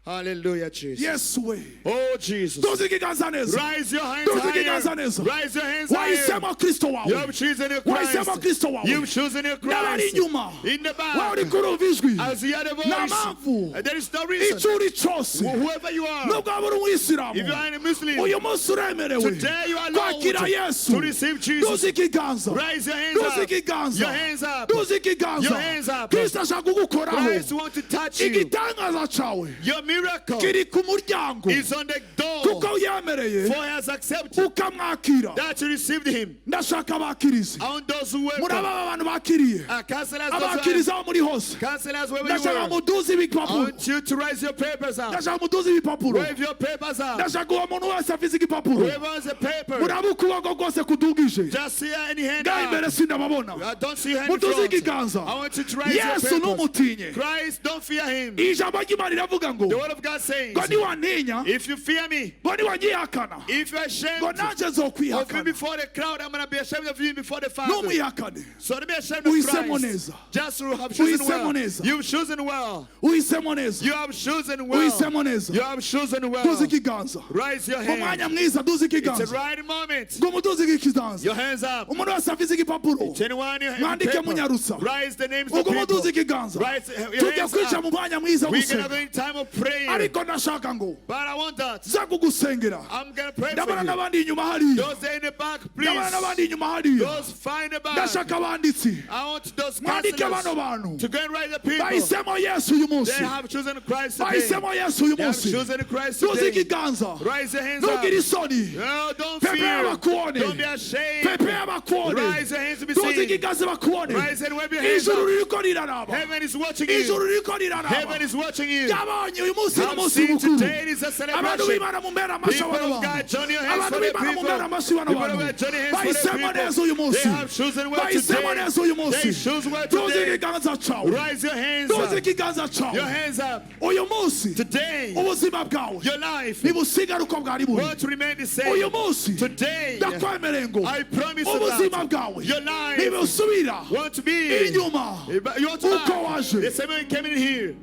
Hallelujah, Jesus. Yesu we, Oh, Jesus. tuze ikiganza neza, Rise your hands tuze ikiganza higher. neza. Rise your hands higher. Wahisemo Kristo You wawe, have chosen your wahisemo Christ. Kristo wawe. You've chosen your N'abari Christ. inyuma, In the wowe uri back, kurumva ijwi, as you hear the nta voice, mpamvu there is no reason. icyo uri cyose, Whoever you are, nubwo waba uri umuyisilamu, if you are a Muslim, uyu munsi uremerewe today you are allowed kwakira Yesu. to receive Jesus. Tuze ikiganza, Rise your hands tuze up. ikiganza, Your hands up. tuze ikiganza. Your hands up. Kristo ashaka kugukoraho. Christ wants to touch you. Igitangaza cyawe Your miracle kiri ku muryango, is on the door. kuko yemereye For he has accepted ukamwakira. that you received him. Ndashaka abakirizi, On those who muri welcome. aba bantu bakiriye, Counselors, abakiriza aho muri hose, counselors, wherever you ndashaka are. muduze I ibipapuro, want you to raise your papers up. ndashaka muduze ibipapuro, Wave your papers up. ndashaka uwo muntu wese afite igipapuro, Whoever has a paper, murabe ukuboko kose kudugije, just see any hand ngaho imbere up. sindababona. I don't see your hand in Muduze front. ikiganza. I want you to raise Yesu your papers. numutinye. Christ, don't fear him. Ijambo ry'Imana riravuga ngo The word of God says, ngo niwantinya, if you fear me, ngo niwanyihakana, if you're ashamed ngo of nanjye me nzokwihakana. before the crowd, I'm going to be ashamed of you before the Father. Numwihakane, So to be ashamed of uhisemo Christ, neza, just to have chosen uhisemo well. neza, You've chosen well. uhisemo neza, You have chosen well. uhisemo neza. You have chosen well. Duze ikiganza, Raise your umwanya hand. mwiza, duze It's the ikiganza, right moment. ngo muduze ikiganza. Your hands up. Umuntu wese afite igipapuro, Anyone you have mwandike paper, munyarutsa, rise the names of ubwo muduze people. ikiganza. Rise your Tujya hands kwica up. mu mwanya mwiza wo We're going to gusenga, go in time of prayer. ariko ndashaka ngo But I want that. za kugusengera. I'm going to pray for Ndabona you. n'abandi inyuma hariya, Those in the back, please. ndabona n'abandi inyuma hariya. Those find the back. Ndashaka abanditsi, I want those mwandike bano counselors bantu, to go and write the people. bahisemo Yesu uyu They munsi, have chosen Christ today. bahisemo Yesu uyu They have munsi. chosen Christ Duze today. ikiganza, Rise your hands up. ntugire isoni, No, don't pepe fear. bakuone, Don't be ashamed. pepe bakuone, Rise your hands to be duze seen. ikiganza bakuone. Rise and wave your hands Ijuru up. ririko riraraba, Heaven is watching you. ijuru ririko riraraba. Heaven is watching you. Yabonye uyu munsi I've n'umunsi seen mukuru. today is a Abantu celebration. b'Imana mumbere amashyi People bano of bantu, God, join your hands abantu for the b'Imana people. mumbere amashyi bano People of bantu. God, join your hands for the Bahisemo neza uyu people. munsi, They have chosen well bahisemo today. neza uyu munsi. They choose well Duze today. ikiganza cyawe, Rise your hands duze up. ikiganza Your cyawe. hands up. Uyu munsi Today, ubuzima bwawe your life nibusigare uko bwari buri. won't remain the same. Uyu munsi Today, ndakwemereye ngo I promise you ubuzima that bwawe your life nibusubira won't be inyuma you want to uko lie. waje. The same way you came in here.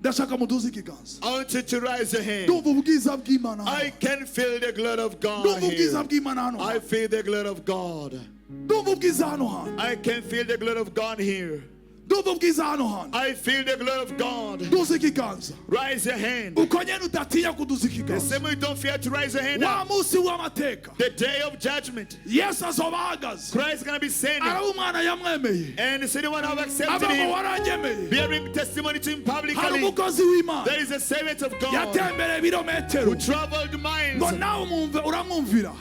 Ndashaka muduze ikiganza. I want you to rise your hand. Ndumva ubwiza bw'Imana hano. I can feel the glory of God Ndumva ubwiza here. bw'Imana hano. I feel the glory of God. Ndumva ubwiza hano hantu. I can feel the glory of God here. Ndumva ubwiza hano hantu. I feel the glory of God. Duze ikiganza. Rise your hand. Uko nyene udatinya kuduza The ikiganza. same way you don't fear to rise your hand Wa up. munsi w'amateka, The day of judgment. Yesu azoba ahagaze, Christ is going to be standing. araba umwana yamwemeye, And the city one have accepted aba ngo him. waranyemeye. Bearing testimony to him Hari publicly. umukozi w'Imana There is a servant of God yatembereye ibirometero, who traveled miles. ngo nawe uramwumvira,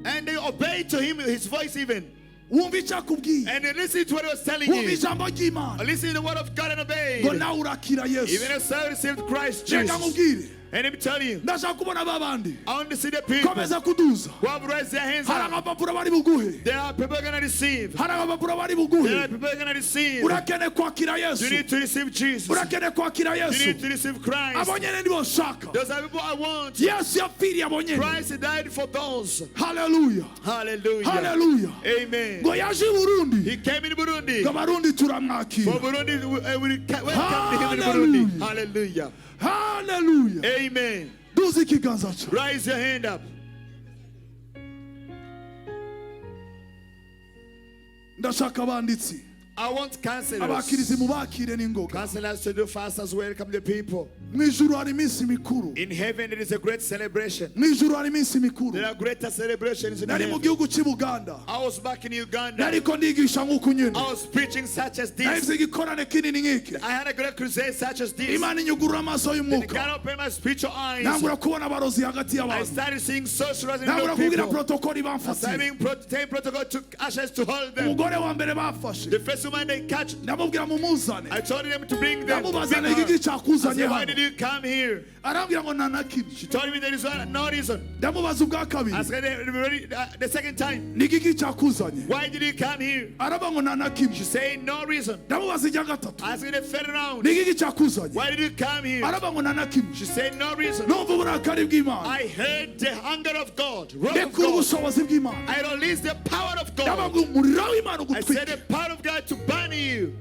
And they obeyed to him, his voice even. wumva icyo akubwiye, And they listened to what he was telling wumva you. ijambo ry'Imana, Listen to the word of God and obey. ngo nawe urakira Yesu. Even as I received Christ Reka Jesus. nkubwire, And let me tell you, ndashaka kubona ba bandi I want to see the people komeza kuduza. who have raised their hands Hari up. agapapuro bari buguhe, There are people going to receive. hari agapapuro bari There are buguhe. people going to receive. Urakeneye kwakira You Yesu, need to receive Jesus. urakeneye kwakira You Yesu. need to receive Christ. Abo nyene nibo nshaka. Those are people I want. Yesu yapfiriye abo nyene. Christ died for those. Haleluya, Hallelujah. haleluya. Amen. Ngo yaje i Burundi, He came in Burundi. ngo Abarundi For turamwakira. Burundi, we welcome him in Burundi. Hallelujah. Hallelujah. Haleluya. Amen. duza ikiganza cyawe. Raise your hand up. Ndashaka abanditsi. I want counselors. Abakirizi mubakire n'ingoga. Counselors to do fast as welcome the people. Mwijuru hari iminsi mikuru. In heaven there is a great celebration. Mwijuru hari iminsi mikuru. There are greater celebrations in Nari mu heaven. gihugu cy'i Buganda. I was back in Uganda. Nariko ndigisha nk'uku nyene. I was preaching such as this. Nahise igikorane kinini nk'iki. I had a great crusade such as this. Imana inyugurura amaso Then y'umwuka. God opened my spiritual eyes. Nangura kubona abarozi hagati I y'abantu. started seeing sorcerers in Nangura the kubwira people. protokoli I started bamfatiye. being taking protocol to ashes to hold them. Umugore wa mbere bafashe. The first woman they catch, Ndamubwira mumuzane. I told them to bring them. Ndamubazana Bring her. igiki I cyakuzanye said, why hano. did you come here? Arambwira ngo nanakimwe. She told me there is no reason. Ndamubaza ubwa I kabiri. said the second time, Ni igiki cyakuzanye. why did you come here? Araba ngo nanakimwe. She said no reason. Ndamubaza ijya gatatu. I said the third round, Ni igiki cyakuzanye. why did you come here? Araba ngo nanakimwe. She said no reason. Numva uburakari bw'Imana. I heard the hunger of God, wrath of Ndekura God. ubushobozi bw'Imana. I released the power of God. Ndababwira umuriro w'Imana I said the ugutwike. power of God to burn you.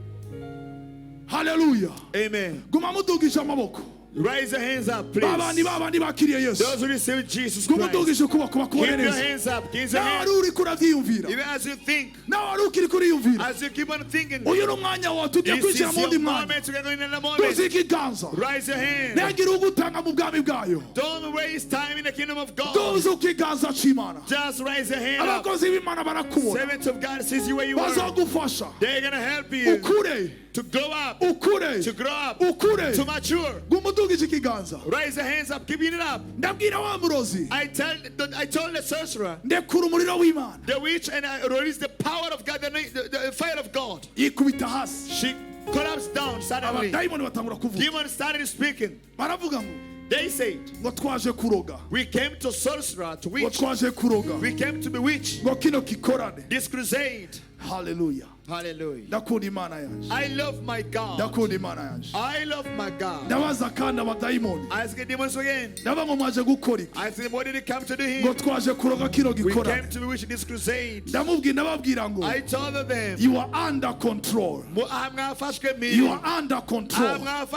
Haleluya. Amen. Guma mudugije amaboko. Raise your hands up, please. Babandi bakiriye Yesu. Those who receive Jesus Christ. Gumudugije ukuboko bakubone Keep your neza. hands up. Keep your Nawe hands. wari uri kurabyiyumvira. Even as you think, Nawe wari ukiri kuriyumvira. as you keep on thinking, Uyu ni umwanya wawe tugiye this kwinjira is mu your wundi mwanya. moment. We're going in another moment. Tuzi ikiganza. Raise your hand. Ntihagire ugutanga mu bwami bwayo. Don't waste time in the kingdom of God. Tuzi ikiganza cy'Imana. Just raise your hand up. Abakozi b'Imana barakubona. Servants of God sees you where you are. Bazagufasha. They're going to help you Ukure. to grow up, Ukure. to grow up, Ukure. to mature. Gumudugije ikiganza. Raise your hands up. Keeping it up. Ndabwira wa murozi. I told the sorcerer, Ndekura umuriro w'Imana. the witch, and I released the power of God, the fire of God. Yikubita hasi. She collapsed down suddenly. Abadayimoni batangura kuvuga. Demons started speaking. Baravuga ngo They said, ngo twaje kuroga. we came to sorcerer, to Ngo witch. twaje kuroga. We came to bewitch. Ngo kino kikorane. This crusade. Haleluya. Hallelujah. Ndakunda Imana yanje. I love my God. Ndakunda Imana yanje. I love my God. Ndabaza kandi abadayimoni. I ask the demons again. Ndaba ngo mwaje gukora iki? I said, what did he come to do Ngo here? twaje kuroga kino We came gikorane. to bewitch this crusade. Ndababwira ngo I told them, you are under control. I'm going to You are under control I'm going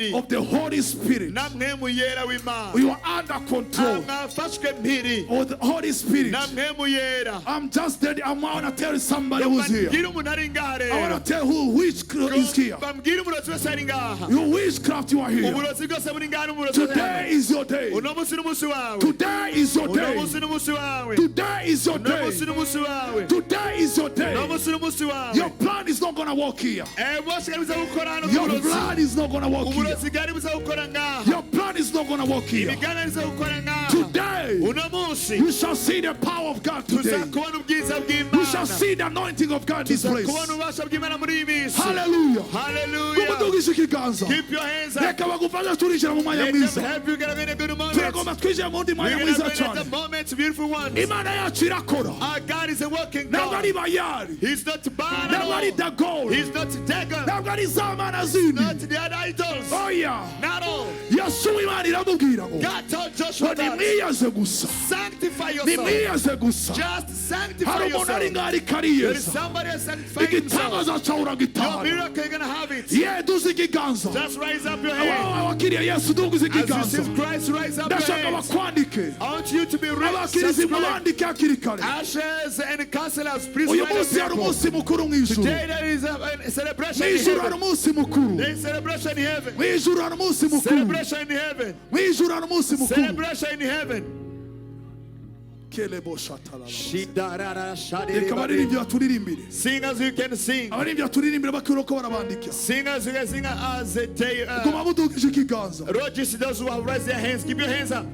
to of the Holy Spirit. namwe muyera w'Imana. You are under control Mwafashwe mpiri. of the Holy Spirit. Namwe muyera. I'm just dead. I want to tell somebody who's here. Bambwira umuntu ari ngaha I rero. want to tell who witchcraft is here. Bambwira umurozi wese ari ngaha. You witchcraft, you are here. Uburozi bwose buri ngaha n'umurozi wese ari Today is your day. uno munsi n'umunsi wawe. Today is your Uno day. munsi n'umunsi wawe. Today is your Uno day. munsi n'umunsi wawe. Today is your Uno day. munsi n'umunsi wawe. Your plan is not going to work here. Bose bari buza gukora hano Your uburozi. plan is not going to work here. Uburozi bwari buza gukora ngaha. Your plan is not going to work here. Imigana iza gukora ngaha. Today, Uno munsi you shall see the power of God today. tuzakubona ubwiza You shall bw'Imana. see the anointing of God in this place. Tuzakubona ububasha bw'Imana muri iyi minsi. Hallelujah. Hallelujah. Gumudugisha ikiganza. Keep your hands up. Reka bagufasha turinjira mu mwanya Let them mwiza. help you get in a good moment. Turagomba twinjira mu wundi We're mwanya going to mwiza be at the cyane. moment, beautiful ones. Imana yacu irakora. Our God is a working Ntabwo God. ari bayari. He's not bad at Ntabwo ari all. dagoro. He's not Dagon. Ntabwo ari za mana zindi. Not the other idols. Oya. Not all. Yesu Imana iramubwira ngo God told Joshua ngo that nimwiyaze gusa. sanctify yourself. Nimwiyaze gusa. Just sanctify Hari umuntu ari yourself. ngaho ari There is kariyeza. somebody else sanctifying himself. Igitangaza cyawe Your uragitahana. miracle, you're going to have it. Ye duze ikiganza. Just raise up your hand. Abawe wakiriye Yesu duze As you ikiganza. receive Christ, raise up your Ndashaka hands. bakwandike. I want you to be rich. Abakirizi Subscribe. mubandike hakiri kare. Ashes and counselors, please Uyu write munsi us hari people. umunsi mukuru mu ijuru. Today there is a celebration Mu in ijuru hari heaven. umunsi mukuru. There is celebration in heaven. Mu ijuru hari umunsi mukuru. Celebration in heaven. Mu ijuru hari umunsi mukuru. Celebration in heaven. Kelebo shatalala. Shidarara Reka shadiri. abaririmbyi baturirimbire. Sing as you can sing. Abaririmbyi baturirimbire bakwiye uko barabandika. Sing as you can sing as they. Guma mudugije ikiganza. Rogers, those who have raised their hands, keep your hands up.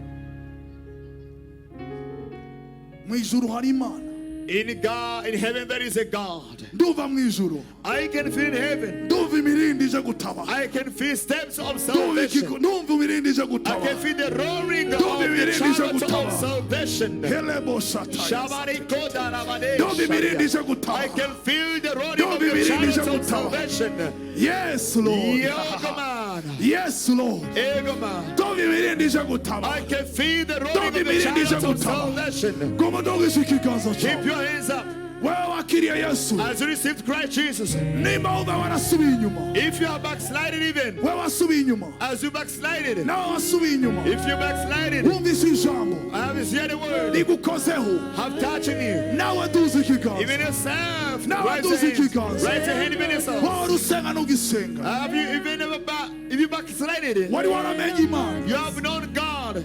Mu ijuru hari Imana. In God, in heaven there is a God. Nduva mu ijuru. I can feel in heaven. Nduva imirindi ije gutaba. I can feel steps of Nduva salvation. Ndumva imirindi ije I gutaba. can feel the roaring of Nduva the imirindi ije chariots gutaba. of salvation. Kelebo shataya. Shabari koda rabade Nduva imirindi ije sharia. gutaba. I can feel the roaring Nduva of the imirindi chariots ije of gutaba. salvation. Yes, Lord. Yogoman. Yes, Lord. Egoman. Nduva imirindi ije gutaba. I can feel the roaring Nduva of the imirindi ije chariots of gutaba. salvation. Guma mudugije ikiganza Keep cyawe. your hands up. As you received Christ Jesus, if you are backslided even, as you backslided, if you backslided, I have hear the word, have touching you, even yourself, raise your hand even yourself. Have you even never if you backslided, you have known God.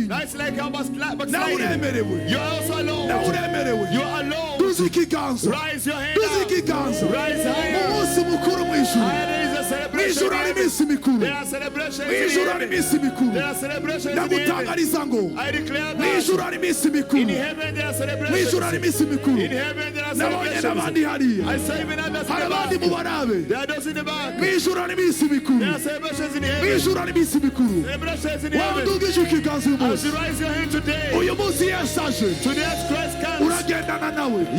That's like how backslided. You are also alone. You are alone. Raise your hand up. Rise higher. Higher is a celebration. There are celebrations in heaven. There are celebrations in heaven. I declare that in heaven there are celebrations. In heaven there are celebrations. I say even others in the back. There are those in the back. There are celebrations in heaven. Celebrations in heaven. As you raise your hand today, today as Christ comes,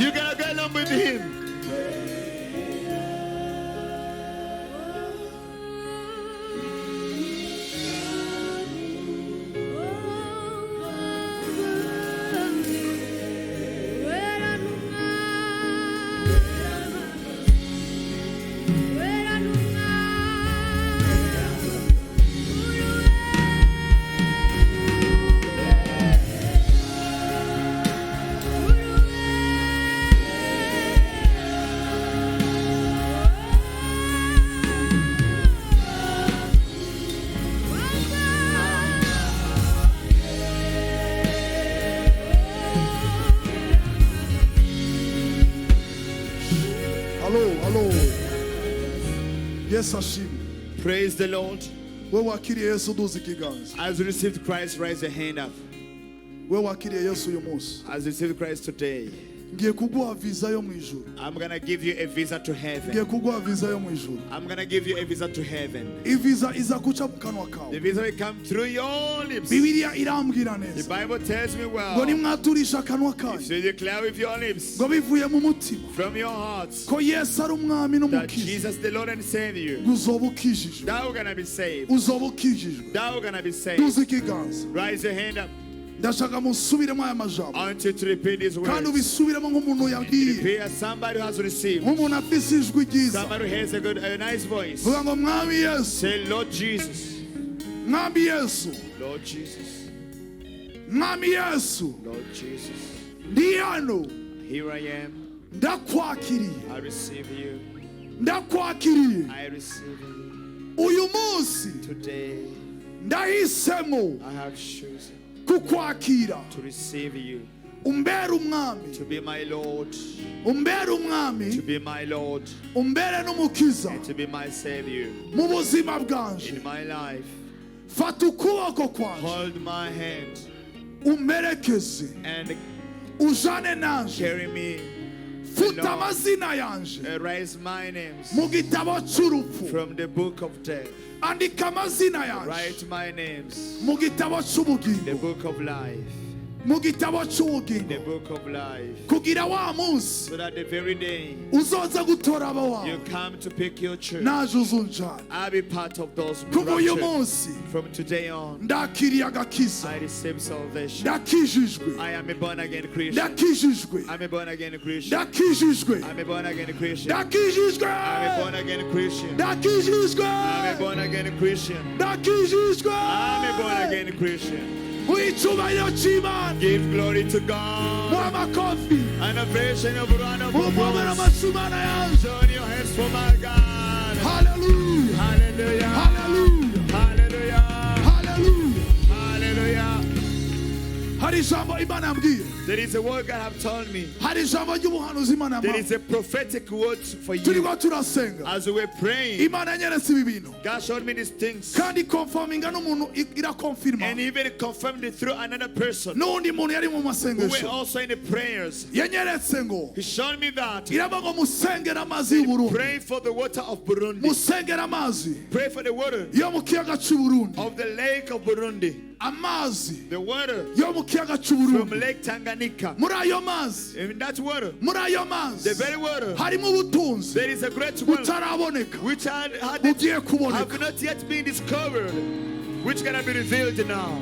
you gotta go along with him. Hello. Yes, Hashim. Praise the Lord. As you received Christ, raise your hand up. As you received Christ today, I'm gonna give you a visa to heaven. I'm gonna give you a visa to heaven. The visa will come through your lips. The Bible tells me well. If you declare with your lips, from your hearts, that Jesus the Lord and Savior, thou gonna be saved. Thou gonna be saved. Raise your hand up. I want you to repeat these words. Repeat as somebody who has received. Somebody who has a nice voice. Say, Lord Jesus. Lord Jesus. Lord Jesus. Here I am. I receive you. I receive you. Today, I have chosen to receive you, to be my Lord, to be my Lord, and to be my Savior in my life. Hold my hand and carry me. Erase my names from the book of death. Write my names in the book of life. In the book of life. So that the very day you come to pick your church, I'll be part of those raptures. From today on, I receive salvation. I am a born again Christian. I'm a born again Christian. I'm a born again Christian. I'm a born again Christian. I'm a born again Christian. I'm a born again Christian. Give glory to God. An ovation of run of applause. Join your hands for my God. Hallelujah. Hallelujah. Hallelujah. Hallelujah. Hallelujah. Hallelujah. There is a word God have told me. There is a prophetic word for you. As we were praying, God showed me these things. And even confirmed it through another person who were also in the prayers. He showed me that pray for the water of Burundi. Pray for the water of the lake of Burundi. The water from Lake Tanganyika. In that water, the very water, there is a great wealth which have not yet been discovered, which cannot be revealed now.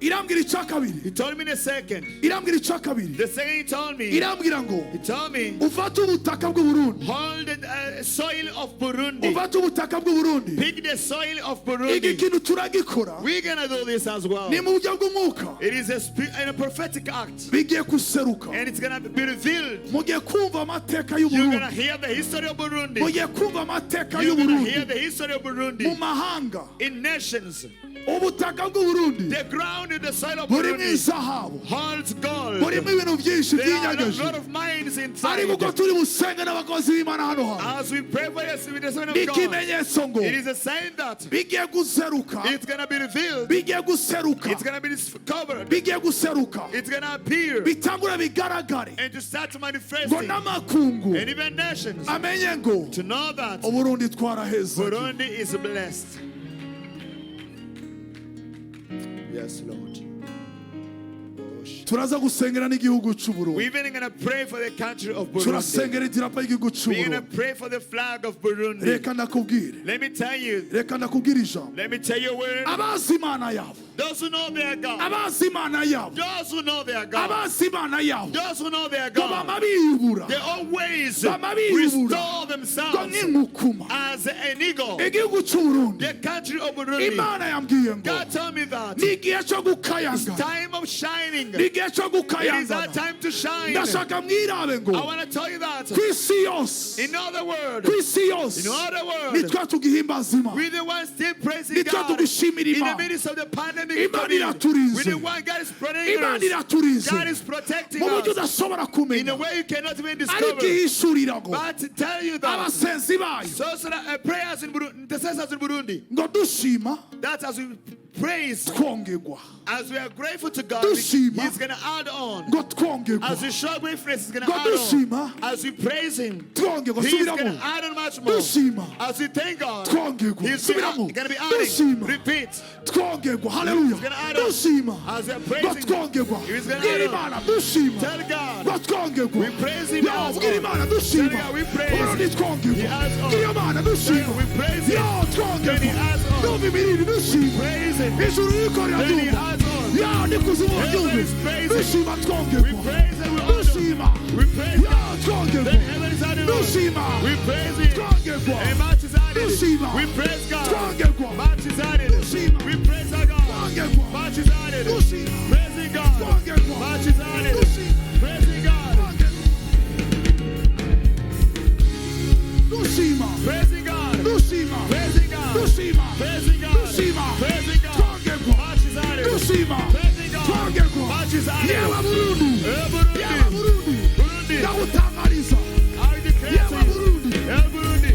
irambwira icakabiri. He told me the second. Irambwira icakabiri. The second he told me. Irambwira ngo. He told me. Ufata ubutaka bw'u Burundi. Hold the soil of Burundi. Ufata ubutaka bw'u Burundi. Pick the soil of Burundi. Iki kintu turagikora. We're gonna do this as well. Ni mu buryo bw'umwuka. It is a prophetic act. Bigiye guseruka. And it's gonna be revealed. Mugiye kumva amateka y'u You're Burundi. gonna hear the history of Burundi. Mugiye kumva amateka y'u You're gonna Burundi. hear the history of Burundi. Mu mahanga. In nations. Ubutaka bw'u Burundi. The ground in the soil of Burimo Burundi izahabu. holds gold. Burimo ibintu byinshi There are a byinyangaje. lot of mines inside. Ariko ko turi busenga n'abakozi b'Imana hano hantu. As we pray for yes, with the Son of God, Ikimenyetso ngo it is a sign that bigiye guseruka. it's gonna be revealed. Bigiye guseruka. It's gonna be discovered. Bigiye guseruka. It's gonna appear Bitangura bigaragare. and to start Ngo manifesting. n'amakungu. And even nations Amenye ngo to know that Uburundi twaraheze. Burundi is blessed. Yes, Lord. Turaza gusengera n'igihugu cy'u Burundi. We're even gonna pray for the country of Burundi. Turasengera idirapo y'igihugu cy'u We're gonna Burundi. pray for the flag of Burundi. Reka ndakubwire. Let me tell you. Reka ndakubwire ijambo. Let me tell you a word. Abazi Imana yabo. Those who know their God. Abazi Imana yabo. Those who know their God. Abazi Imana yabo. Those who know their Ngo God. bama biyubura. They always Bama biyubura. restore Ngo themselves nk'inkukuma. as an eagle. Igihugu cy'u Burundi. The country of Burundi. Imana yambwiye ngo God told me that. ni igihe cyo It's gukayanga. time of shining. Ni igihe cyo It is our gukayanga. time to shine. Ndashaka mwirabe I ngo want to tell you that. ku isi yose. In other words, Ku isi yose. in other words, Nitwe tugihimbaza Imana. we're the ones still praising Nitwe God. tugushimira In the Imana. midst of the pandemic, Imana we're iraturinze. the one God is protecting Imana us. iraturinze. God is protecting Mu buryo us udashobora in a kumenya. way you cannot even Ariko discover. ihishurira ngo But to tell you that, abasenzi bayo so that prayers in Burundi, intercessors in Burundi, ngo dushima that as we praise, twongerwa. as we are grateful to God, Dushima. He's going to add on. Ngo twongerwa. As we show gratefulness, He's going to Ngo add on. dushima. As we praise Him, Twongerwa. He's going Subiramo. to add on much more. Dushima. As we thank God, Twongerwa. He's Subiramo. going to be Dushima. adding. Repeat. Twongerwa. Haleluya. He's gonna add on. Dushima. As we are Ngo praising Him, twongerwa. He's gonna Bwira add on. Imana dushima. Tell God. Ngo twongerwa. We praise Him. Yo, as bwira well. Imana dushima. Tell God we praise. Uburundi twongerwa. He adds on. Bwira Imana dushima. We praise Him. Yo, Then He twongerwa. adds on. Numva imirindi dushima. Praise Him. Ijuru rikorera Then He ryumva. adds on. Yo, ndikuzimu Heaven ryumva. is praising. Dushima We twongerwa. praise Him. We honor Him. Dushima. We praise Yo, God. twongerwa. Then heaven is adding on. Dushima. We praise Him. Twongerwa. And much is added. Dushima. We praise God. Twongerwa. Much is added. Dushima. We praise our God. Twongerwa. Much is added. Dushima. Praising God. Twongerwa. Much is added. Dushima. Praising God. Dushima. Praising God. Dushima. Praising God. Dushima. Praising God. Dushima. Praising God. Twongerwa. Much is added. Dushima. Praising God. Twongerwa. Much is added. Yewe Burundi. Burundi. Yewe Burundi. Burundi. Ndagutangariza. I declare to Yewe you. Burundi. Burundi.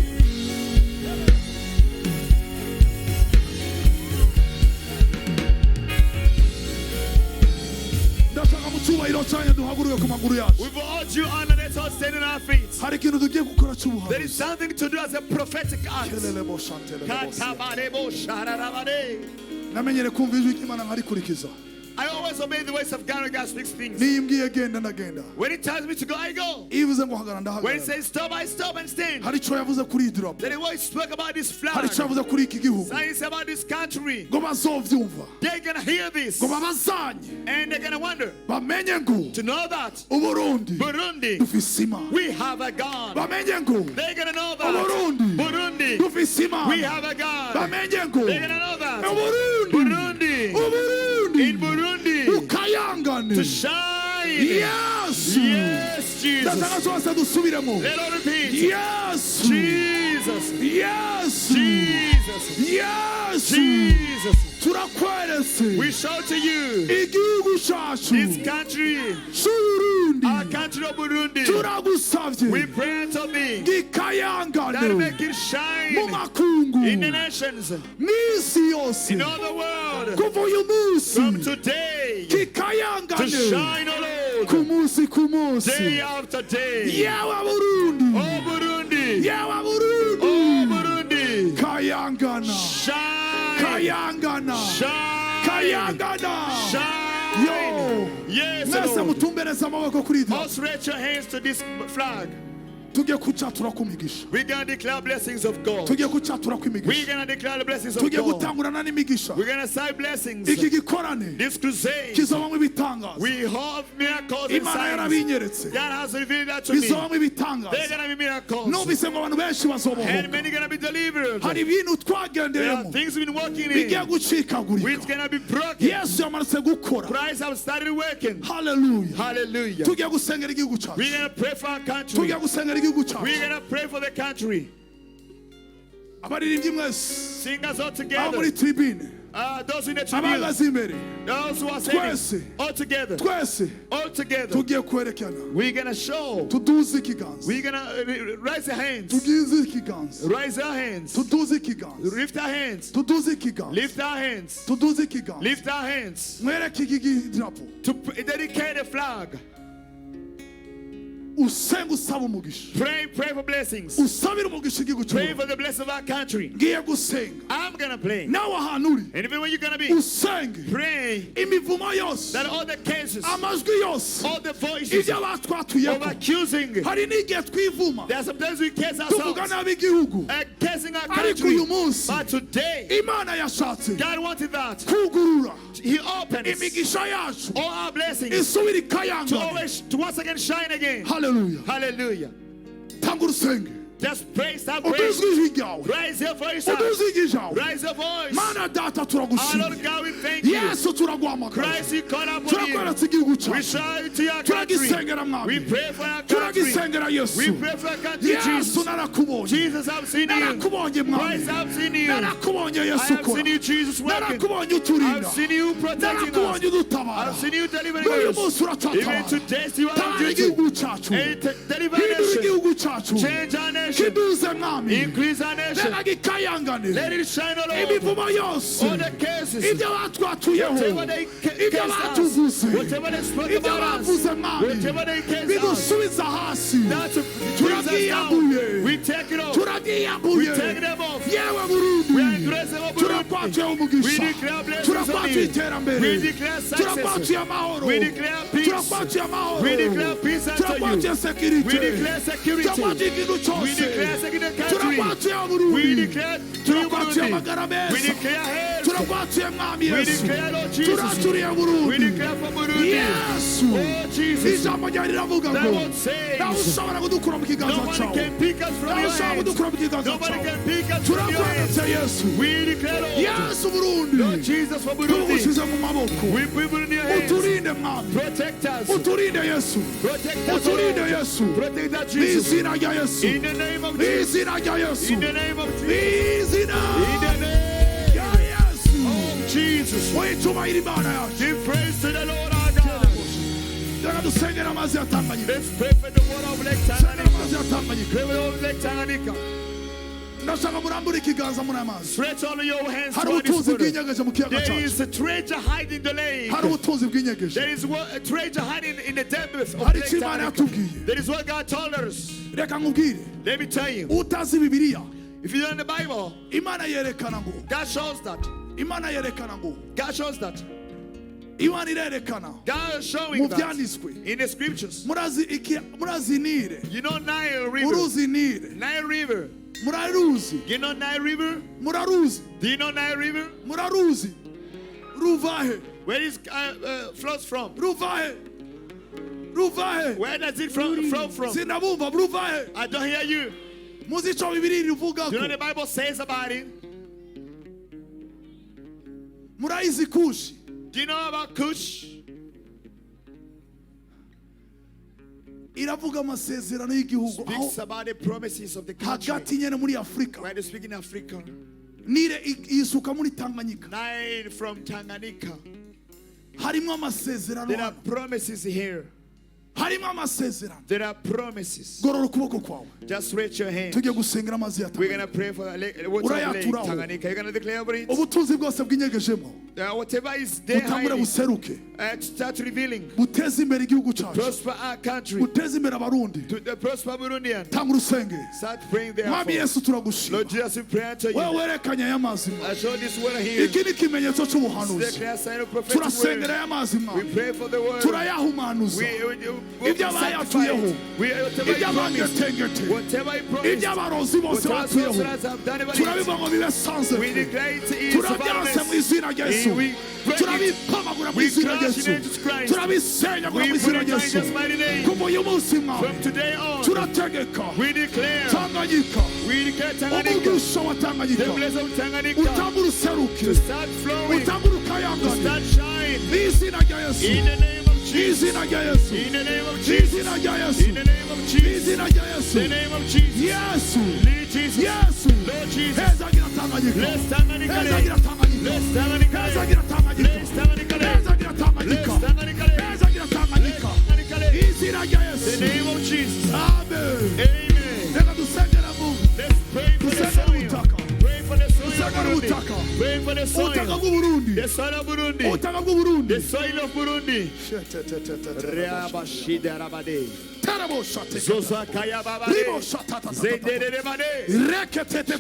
Ndashaka mu cyubahiro cyanyu duhaguruke ku maguru yacu. We've all due honor, let's all stand on our feet. Hari ikintu tugiye gukora There is cy'ubuhanuzi. something to do as a prophetic act. Kelelebo shantelebo bose. Katabarebo shararabare. Namenyere kumva ijwi ry'Imana nkarikurikiza. I always obey the voice of God when God speaks things. Niyimbwiye genda ndagenda. When He tells me to go, I go. Iyo ivuze ngo hagarara When He ndahagarara. says stop, I stop and stand. Hari icyo yavuze kuri iyi dirapo. Then He always spoke about this Hari flag. icyo yavuze kuri iki gihugu. Science about this country. Ngo bazovyumva. They're gonna hear this Ngo babazanye. and they're gonna wonder Bamenye ngo to know that Uburundi Burundi, dufise Imana. we have a God. Bamenye ngo They're gonna know that Uburundi Burundi, dufise Imana. we have a God. Bamenye ngo They're gonna know that Uburundi Burundi, Uburundi in Burundi, ukayangane. to shine. Yes. Yes, Jesus. Ndashaka twese dusubiremo. Let all repeat. Yes. Jesus. Yes. Jesus. Yes. Jesus. Turakweretse We show to you igihugu cyacu this country, cy'Uburundi. our country of Burundi. Turagusavye We pray unto thee that gikayangane make it mu shine makungu in the nations, n'isi yose in all the world, kuva uyu munsi from today to gikayangane shine, O ku Lord, munsi ku munsi. day after day. Yewe Burundi, Oh Burundi, yewe oh Burundi, Burundi, kayangana, shine, kayangana, shine, kayangana. shine. Yo, Yes, mwese Lord. mutumbereze amaboko kuri idarapo. All stretch your hands to this flag. tugiye kucatura kumigisha. We're going to declare blessings of God. Tugiye kucatura kwimigisha. We're going to declare the blessings of tugiye God. gutangurana n'imigisha. We're going to say blessings. Iki gikorane This crusade, kizabamo ibitangaza. we have miracles and Imana signs. yarabinyeretse. God has revealed that to me. Bizabamo ibitangaza. They're going to be miracles. Numvise ngo abantu benshi bazobohoka. And many are going to be delivered. Hari ibintu There twagendeyemo. are things we've been working Bigiye in, gucikagurika. which going to be broken. Yesu yamanutse gukora. Christ has started working. Hallelujah. Hallelujah. Tugiye gusengera igihugu cyacu. We're going to pray for our country. Tugiye gusengera igihugu cyacu. We're going to pray for the country. Abaririmbyi mwese. Sing us all Abo together. muri tribune. Those in the tribune. Abahagaze imbere. Those who are Twese. saying all together. Twese. All together. Tugiye kwerekana. We're going to show. Tuduze ikiganza. We're going to raise our hands. Tugize ikiganza. Raise our hands. Tuduze ikiganza. Lift our hands. Tuduze ikiganza. Lift our hands. Tuduze ikiganza. Lift our hands. Mwereke iki gidarapo. To dedicate a flag. Usenga usaba umugisha. Pray for blessings. Usabira umugisha igihugu Pray cyacu. for the blessing of our country. Ngiye gusenga. I'm going to pray. Nawe ahantu uri. And even when you're going to be, Usenge. pray Imivumo yose. that all the cases, Amajwi yose. all the voices Ibyo of batwatuyeko. accusing, Hari n'igihe twivuma. there are sometimes we case Tuvuga ourselves, nabi igihugu. cursing our Ariko uyu country. munsi. But today, Imana yashatse. God wanted that. Kugurura. He opens Imigisha yacu. all our blessings Isubira to ikayangana. once again shine again. Hallelujah. Hallelujah. Tanga urusenge. Just praise, start praise. Uduze ijwi ryawe. Raise your voice up. Uduze ijwi ryawe. Raise your voice. Mana data Our turagushimira. Lord God, we thank you. Yesu turaguhamagara. Christ, we call upon you. Turakweretse igihugu We cyacu. shout to your country. Turagisengera mwami. We pray for our country. Turagisengera Yesu. We pray for our country, Yesu Jesus. narakubonye. Jesus, I've seen you. Narakubonye mwami. Christ, I've seen you. Narakubonye I Yesu have seen you, kora. Jesus, working. Narakubonye I've uturinda. seen you protecting us. Narakubonye udutabara. I've seen you delivering N'uyu us. munsi Even uracatabara. today, you are Tabara duty. igihugu cyacu. And deliver our Hindura nation. igihugu cyacu. Change our nation. Kiduze mwami. Increase our nation. Reka gikayangane. Let it shine all over. Imivumo yose. All the cases. Ibyo batwatuyeho. Whatever they Ibyo cast us. batuvuze. Whatever they spoke Ibyo about us. bavuze mwami. Whatever they cast us. Bidusubiza hasi. That's a brings us down. Turagiyaguye. We take it off. Turagiyaguye. We take them off. Yewe Burundi. We engrace them up. Turakwatuye We umugisha. declare blessings on Turakwatuye you. iterambere. We declare success. Turakwatuye amahoro. We declare peace. Turakwatuye amahoro. We declare peace unto Turakwatuye you. security. We declare security. Turakwatuye ikintu cyose. We declare security country. Turakwatuye Burundi. We declare to you, Turakwatuye Burundi. amagara meza. We declare health. Turakwatuye mwami We Yesu. declare, Lord Jesus. Turaturiye We Burundi. declare for Burundi. Yesu. Oh, Jesus. Ijambo ryawe riravuga That ngo word says, nawe ushobora kudukura mu kiganza nobody cyawe. can pick us from Nawe your ushobora hands. kudukura mu kiganza Nobody cyawe. can pick us from your hands. Turakweretse Yesu. We declare, Lord, Yesu Burundi. Lord Jesus for Burundi. Tugushyize mu maboko. We put Burundi in your hands. Uturinde mwami. Protect us. Uturinde Yesu. Protect us, Uturinde Lord. Yesu. Protect us, Jesus. N'izina rya Yesu. In the name of Jesus. N'izina rya Yesu. In the name of Jesus. N'izina In the name rya Yesu. of Jesus. Wicyubahira Imana yacu. Give praise to the Lord our God. Reka dusengere amazi ya Tanganyika. Let's pray for the water of Lake Sengera amazi Tanganyika. ya Tanganyika. Pray for the water of Lake Tanganyika. Ndashaka murambure ikiganza muri aya mazi. Stretch all of your hands Hari toward this ubutunzi water. bw'inyegeje mu kiyaga There cyacu. is a treasure hiding the lake. Hari ubutunzi bw'inyegeje. There is a treasure hiding in the depths of Hari Lake icyo Imana Tanganyika. yatubwiye. That is what God told us. Reka nkubwire. Let me tell you. Utazi Bibiliya. If you know in the Bible, Imana yerekana ngo. God shows that. Imana yerekana ngo. God shows that. Imana irerekana. God is showing Mu that byanditswe. in the scriptures. Murazi Nile. You know Nile River. Uruzi Nile. Nile River. Muraruzi. You know Nile River? Muraruzi. Do you know Nile River? Muraruzi. Ruvahe. Where is flows from? Ruvahe. Ruvahe. Where does it flow from? Sinabumva ruvahe. I don't hear you. Muzi ico Bibiliya ivuga Do you know ko. the Bible says about it? Murayizi Kushi. Do you know about Cush? Iravuga amasezerano y'igihugu aho Speaks about the promises of the country. hagati nyene muri Afrika. Where they speak in Africa. Nile yisuka muri Tanganyika. Nile from Tanganyika. Harimo amasezerano. There are promises here. Harimo amasezerano. There are promises. Gorora ukuboko kwawe. Just raise your hand. Tujye gusengera amazi ya We're Tanganyika. going to pray for the water of Lake Tanganyika. You're going to declare over it. Ubutunzi bwose bw'inyegejemo. whatever is there butangure buseruke start revealing. buteze imbere igihugu cyacu Prosper our country. buteze imbere abarundi To the prosper Burundian. tanga urusenge Start praying there. mwami yesu turagushima Lord Jesus, we pray to you. wewe werekanye aya mazima I show this word here. iki ni ikimenyetso The cy'ubuhanuzi clear sign of prophetic turasengera word. aya mazima We pray for the word. turayahumanuza ibyo bayatuyeho ibyo abangetengete Whatever he promised. ibyo abarozi bose batuyeho turabivuga ngo bibe sanze We declare it is turabyase mu izina rya yesu turabipamagura mu izina rya yesu turabisenyagura mu izina rya yesu kuva uyu munsi mwawe from today on. turategeka We declare. tanganyika We declare Tanganyika. umugisha wa The tanganyika blessing of Tanganyika. utangura useruke To start flowing. utangura To ukayangane start shine. mu izina rya yesu In the name of mu Jesus. izina rya yesu In the name of mu Jesus. izina rya yesu In the name of mu Jesus. izina rya yesu In the name of Jesus. yesu Lord Jesus. yesu Lord Jesus. hezagira tanganyika Bless Tanganyika. hezagira tanganyika Bless Tanganyika. hezagira tanganyika Bless Tanganyika. hezagira tanganyika Bless Tanganyika. hezagira tanganyika Tanganyika. izina rya In the yesu name of Jesus. amen Amen. reka dusengera mungu Let's pray for the dusengera soil. ubutaka Pray for the soil of dusengera Burundi. ubutaka Pray for the ubutaka soil. bw'uburundi The soil of Burundi. ubutaka bw'uburundi The soil of Burundi. Reabashida Rabade. teraboshate Zosa Kaya Babade. riboshatata Zendere Bade. reketete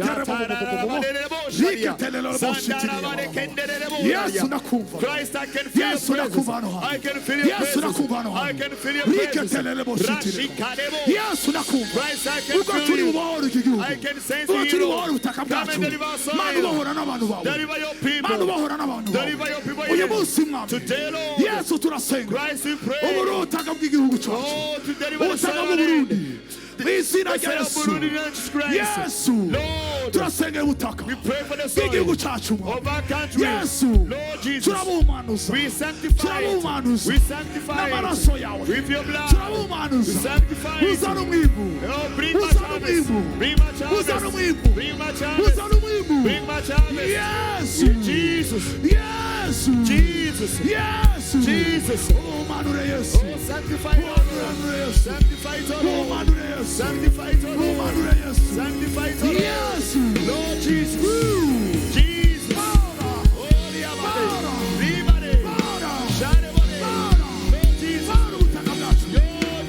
yesu nakumva Christ, I can feel yesu your nakumva presence. hano I hantu can feel your yesu presence. nakumva hano I hantu can feel your presence. riketelele boshitire Rashikadebo. yesu nakumva Christ, I can ubwo feel turi you. bubohora iki gihugu I can sense ubwo turi you. bubohora ubutaka Come bwacu and deliver our soil. mana ubohora n'abantu bawe Deliver your mana people. ubohora n'abantu Deliver bawe your people uyu here. munsi mwami Today, Lord. yesu turasenga Christ, we pray. uburi ubutaka bw'igihugu cyacu Oh, to deliver the ubutaka soil of bw'uburundi the mu izina The rya soil of yesu Burundi, Jesus Christ. yesu Lord, turasengera ubutaka we pray for the bw'igihugu soil cyacu of our country. yesu Lord Jesus, turabumanuza we sanctify it. turabumanuza We sanctify n'amaraso it yawe with your blood. turabumanuza We sanctify it. uzana umwibu Oh, bring much uzana harvest. umwibu Bring much uzana harvest. umwibu Bring much harvest. uzana umwibu Bring much harvest. yesu Jesus. yesu Jesus. yesu Jesus. umanure yesu Oh, sanctify it all. umanure yesu Sanctify it all. umanure yesu Sanctify it all. umanure yesu Sanctify it all. yesu Lord Jesus. Woo. Jesus. Bara. Oh, Riabade. Bara. Ribade. Bara. Shanebade. Bara. Lord Jesus. Bara ubutaka bwacu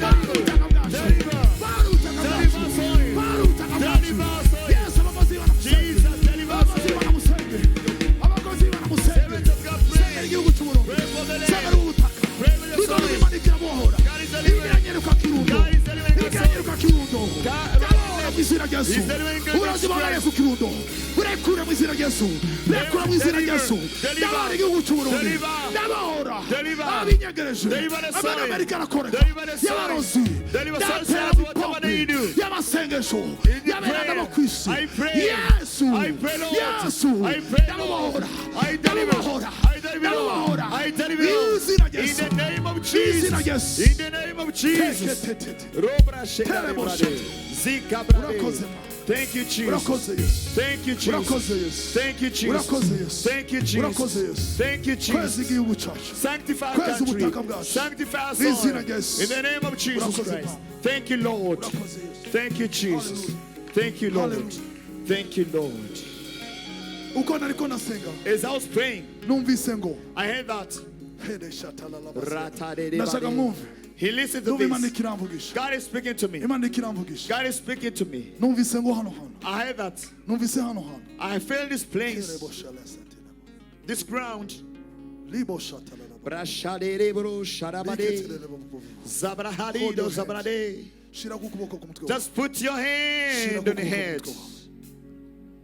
bara ubutaka bwacu Deliver. bara ubutaka Deliver bwacu soil. bara ubutaka bwacu Deliver soil. yesu abakozi banamusenge Jesus, deliver abakozi soil. banamusenge abakozi banamusenge Servants of God, pray. sengera igihugu cy'uburundi Pray for the land. sengera ubutaka Pray for the bigoro soil. bimanikira bohora God is delivering. ibiranyeruka kirundo God is delivering us. ibiranyeruka kirundo God- ndabohora mu izina rya yesu He's delivering us. uburozi bwaraye ku kirundo burekure mu izina rya yesu burekure mu izina rya yesu Deliver. ndabohora igihugu cy'uburundi Deliver. ndabohora Deliver. abinyegereje Deliver the soil. abanyamerika arakoreka Deliver the soil. y'abarozi Deliver the soil. ndatera Whatever they do. bipombe y'amasengesho In the y'aberana bo prayer. ku isi I pray. yesu I pray, Lord. yesu I pray, ndabohora Lord. I deliver. ndabohora I deliver. ndabohora I deliver. mu izina rya In yesu the name of mu izina rya Jesus. yesu In the name of Jesus. Tetetete. Robra shekare Terebo brade. shete. Zika brade. Urakoze. Thank you, Jesus. urakoze yesu Thank you, urakoze Jesus. yesu Thank you, Jesus. urakoze yesu Thank you, urakoze Jesus. yesu Thank you, kwezi Jesus. igihugu cyacu Sanctify our Kwezi country. ubutaka bwacu. Sanctify our Mu izina soil. rya Yesu. In the name of Jesus Urakoze, Christ. Papa. Thank you, Lord. urakoze yesu Thank you, Jesus. Thank you, Lord. Hallelujah. Thank you, Lord. uko nariko nasenga As I was praying, numvise ngo I heard that. ndashaka mwumve He listened to ndumva imana this. ikiramvugisha God is speaking to me. imana ikiramvugisha God is speaking to me. numvise ngo hano hantu I heard that. numvise hano hantu I feel this place, this ground. Brashadere sharabade. Zabrahadido zabrade. shira ku kuboko ku mutwe wawe Just put your hand on your head.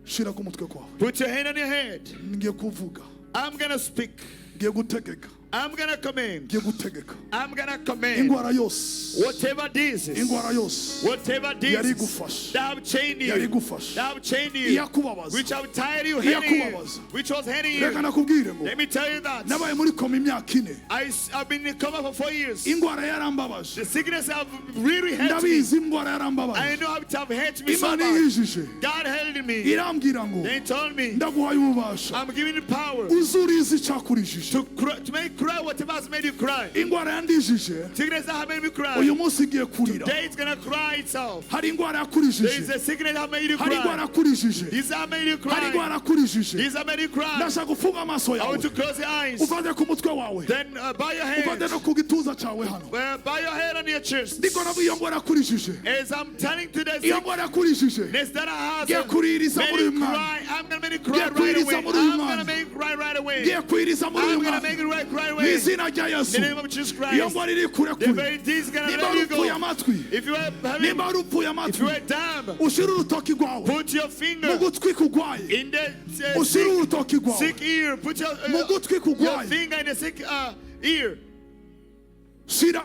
shira ku mutwe kwawe Put your hand on your head. ngiye kuvuga I'm gonna speak. ngiye gutegeka I'm gonna command. ngiye gutegeka I'm gonna command. ingwara yose Whatever disease, ingwara yose whatever yari disease gufasha that have chained yari you, gufasha that have chained you, iyakubabaza which have tied you, heading you, Iyakubabaza. which was heading reka you. nakubwire ngo Let me tell you that nabaye muri koma imyaka ine I've been in coma for 4 years. ingwara yarambabaje The sickness have really hurt me. ndabizi ingwara yarambabaje I know how to have hurt me so imana much. ihijije God held me. irambwira ngo They told me, ndaguhaye ububasha I'm giving you power uzurizi icyakurijije to make cry whatever has made you cry. Ingwara yandijije. Sickness that has made me cry. Uyu munsi igiye kurira. Today it's gonna cry itself. Hari ingwara yakurijije. There is a sickness that made you cry. Hari ingwara yakurijije. This that made you cry. Hari ingwara yakurijije. This that made you cry. Ndashaka gufunga amaso I yawe. want to close your eyes. Ufate ku mutwe wawe. Then bow your head. Ufate no ku gituza cyawe hano. Bow your head on your chest. Ndiko navuga iyo ngwara yakurijije. As I'm telling to the iyo ngwara yakurijije. that I have Ngiye kuririza muri uyu mwanya. I'm gonna make it cry right away. I'm gonna make it cry right away. Ngiye kuririza muri uyu I'm gonna mwanya. make it right away. Mu izina rya Yesu. In the name of Jesus Christ. Iyo ngwara iri kure The kure. very things gonna Nimba let you go. urupfuye amatwi. If you are having, Nimba urupfuye amatwi. if you are dumb, ushira urutoki rwawe. put your finger mu gutwi kugwaye. in the ushira urutoki rwawe. sick ear. Put your finger in the sick ear. Shira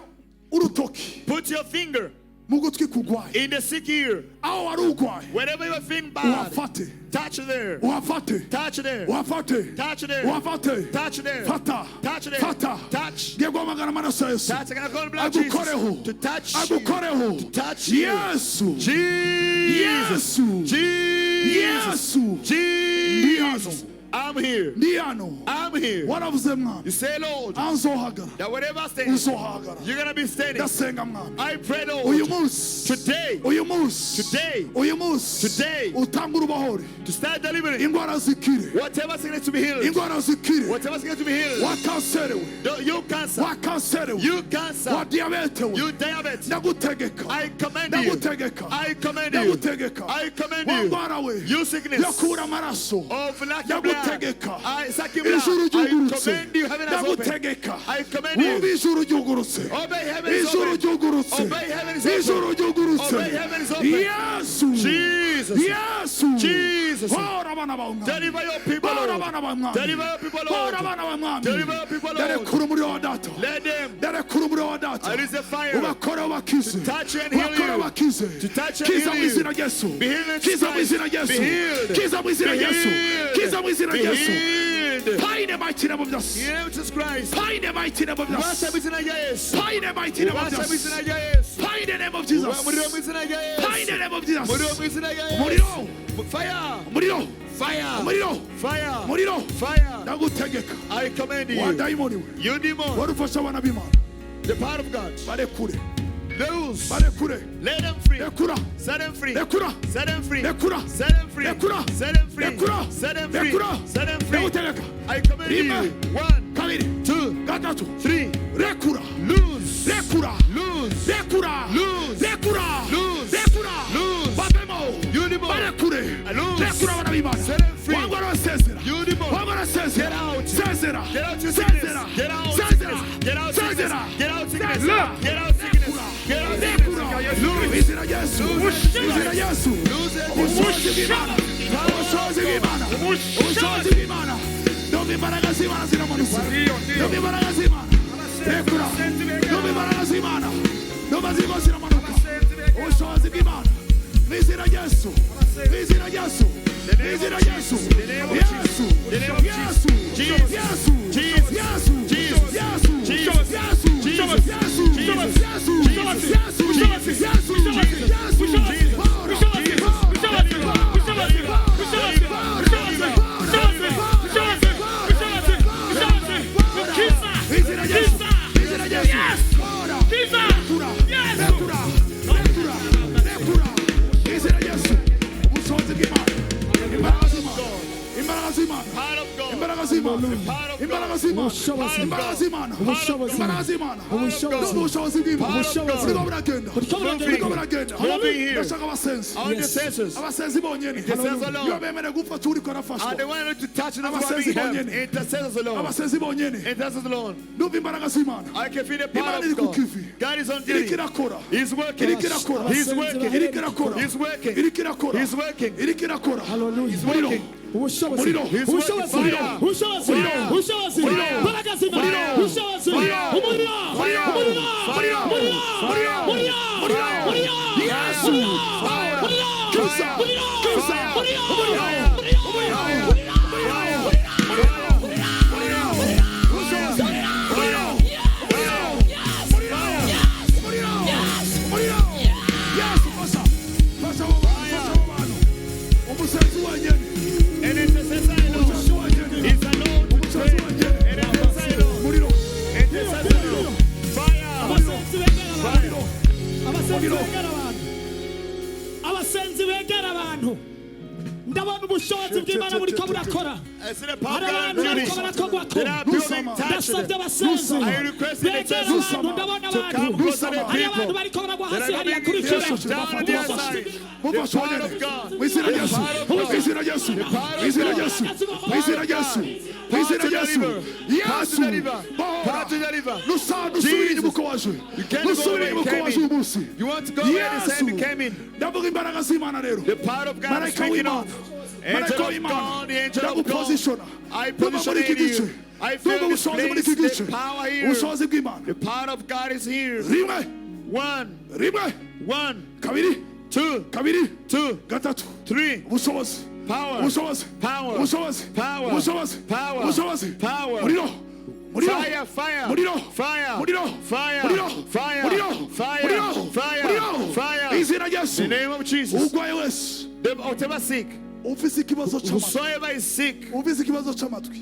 urutoki. Put your finger mu gutwi kugwaye. in the sick ear. Aho wari ugwaye. Wherever you are feeling bad, uhafate. touch there. Uhafate. Touch there. Uhafate. Touch there. Uhafate. Touch there. Fata. Touch there. Fata. Touch. Ngiye guhamagara amaraso ya Yesu. Touch. I'm gonna call the blood of Jesus agukoreho. to touch you. agukoreho. To touch you. Yesu. Jesus. Yesu. Jesus. Yesu. Jesus. I'm here. Ndi hano. I'm here. waravuze mwana. You say, Lord, anzohagara. that whatever stands, uzohagara. you're gonna be standing. ndasenga mwana. I pray, Lord, uyu munsi. today, uyu munsi. today, uyu munsi. today, utanga urubohore. to start delivering ingwara zikire. whatever sickness to be healed. ingwara zikire. Whatever sickness to be healed. wakanserewe. You cancer. wakanserewe. You cancer. wa diabetewe. You diabetes. ndagutegeka. I command you. ndagutegeka. I command you. ndagutegeka. I command wa you. ngwara we. You sickness yakura amaraso. of lack of blood. ndagutegeka. I sucking blood. ijuru I ryugurutse. command you. Heaven is open. ndagutegeka. I command you. wumva ijuru ryugurutse. Obey heaven is ijuru open. ryugurutse. Obey heaven is open. ijuru ryugurutse. Obey heaven is open. Yesu. Jesus. Yesu. Jesus. Bora abana bawe mwami. Deliver your people, Bora Lord. abana bawe mwami. Deliver your people, Bora Lord. abana bawe mwami. Deliver your people, Lord. Ndarekura umuriro wa data. Let them. Ndarekura umuriro wa data. I release a fire. ubakore ubakize. To touch you and heal ubakore you. ubakize. To touch you and kiza mu heal izina you. rya Yesu. Be healed in kiza mu Christ. izina rya Be Yesu. healed. kiza mu izina Be rya Yesu. healed. kiza mu izina Be rya Yesu. healed. Paine mighty name of Jesus. Yeah, Jesus Christ. Paine mighty name of Jesus. Washa bizina ya Yesu. Paine mighty name of Washa Jesus. bizina ya Yesu. Paine name of Jesus. Muriro bizina ya Yesu. Paine name of Jesus. Muriro bizina ya Yesu. Muriro. Fire. Muriro. Fire. Muriro. Fire. Muriro. Fire. ndagutegeka. I command you. Wadayimoni we. You demon. warufasha abana b'Imana. The power of God. barekure. Loose. barekure. Let them free. rekura. Set them free. rekura. Set them free. rekura. Set them free. rekura. Set them free. rekura. Set them free. rekura. Set them free. ndagutegeka. I command you. Rimwe. 1, kabiri. 2, gatatu. 3. rekura. Loose. rekura. Loose. rekura. Loose. rekura. Loose. rekura. Loose. babemo. You demon. barekure. Loose. rekura abana b'Imana. Set them free. wangwa arasezera. You demon. wangwa arasezera. Get out. sezera. Get out your sickness. sezera. Get out sezera. sickness. Get out sickness. sezera. Get out sickness. Sezera. Get out sickness. Get out sickness. Mu izina rya Yesu. Mu izina rya Yesu. ubushobozi bw'Imana. ubushobozi bw'Imana. ubushobozi bw'Imana. Ndumva imbaraga z'Imana ziramanutse. Ndumva imbaraga z'Imana. rekura. Ndumva imbaraga z'Imana. Ndumva zirimo ziramanuka. ubushobozi bw'Imana. Mu izina rya Yesu. Mu izina rya Yesu. Mu izina rya Yesu. Yesu. Yesu. Yesu. Yesu. abasenzi bonyene iyo bemere gupfa turi korafashwa abasenzi bonyene ndumva imbaraga z'Imana Imana iri ku kivi iriko irakora iriko irakora iriko irakora iriko irakora iriko irakora muriro ubushobozi ubushobozi ubushobozi ubushobozi imbaraga z'Imana ubushobozi umuriro Yesu kuza kuza Muriro abasenzi begera abantu ndabona ubushobozi bw'Imana muri ko burakora hari abantu bariko baratogwako ndasabye abasenzi begera abantu ndabona abantu hari abantu bariko baragwa hasi hariya kuri kira mufashanye mwizira Yesu mwizira Yesu mwizira Yesu mwizira Yesu mwizira Yesu Yesu nusubire inyuma uko waje nusubire inyuma uko waje uyu munsi Yesu ndavuga imbaraga z'Imana rero marayika w'Imana marayika w'Imana ndagupozishona muri iki gice ndumva ubushobozi muri iki gice ubushobozi bw'Imana rimwe kabiri gatatu ubushobozi ubushobozi ubushobozi ubushobozi ubushobozi muriro muriro muriro muriro muriro muriro izina Yesu urwaye wese ufise ikibazo cy'amatwi ufise ikibazo cy'amatwi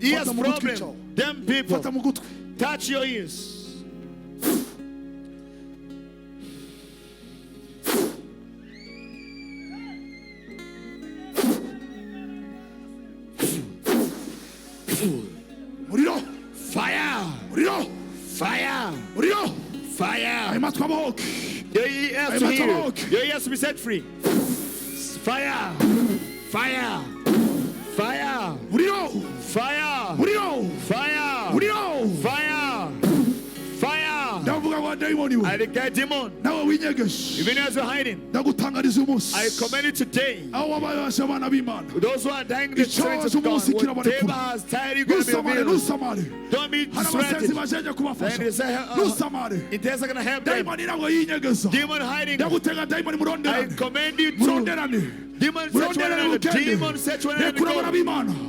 ears problem them people fata mu gutwi touch your ears muriro fire muriro fire muriro fire amatwi aboke your ears to hear your ears to be set free fire fire fire muriro fire muriro fire muriro fire fire ndavuga ngo dayimoni we I declare demon nawe winyegeje even as you're hiding ndagutangariza umunsi I command you today aho wabayasha abana b'Imana those who are dying the strength of God whatever has tired you going to be revealed don't be distracted intesa gonna help them demon hiding I command you to demon set one another demon set one another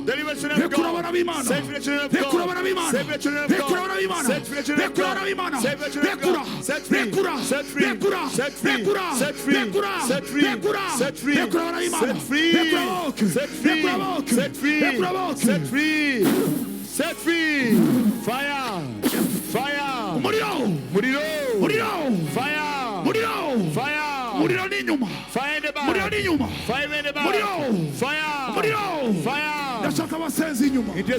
deliver children of God save the children of God save the children of God save the children of God save the children of God set free set free set free set free set free set free set free set free set free set free set free fire fire muriro fire muriro n'inyuma fire in the back muriro n'inyuma fire in the back muriro fire ndashaka abasenzi inyuma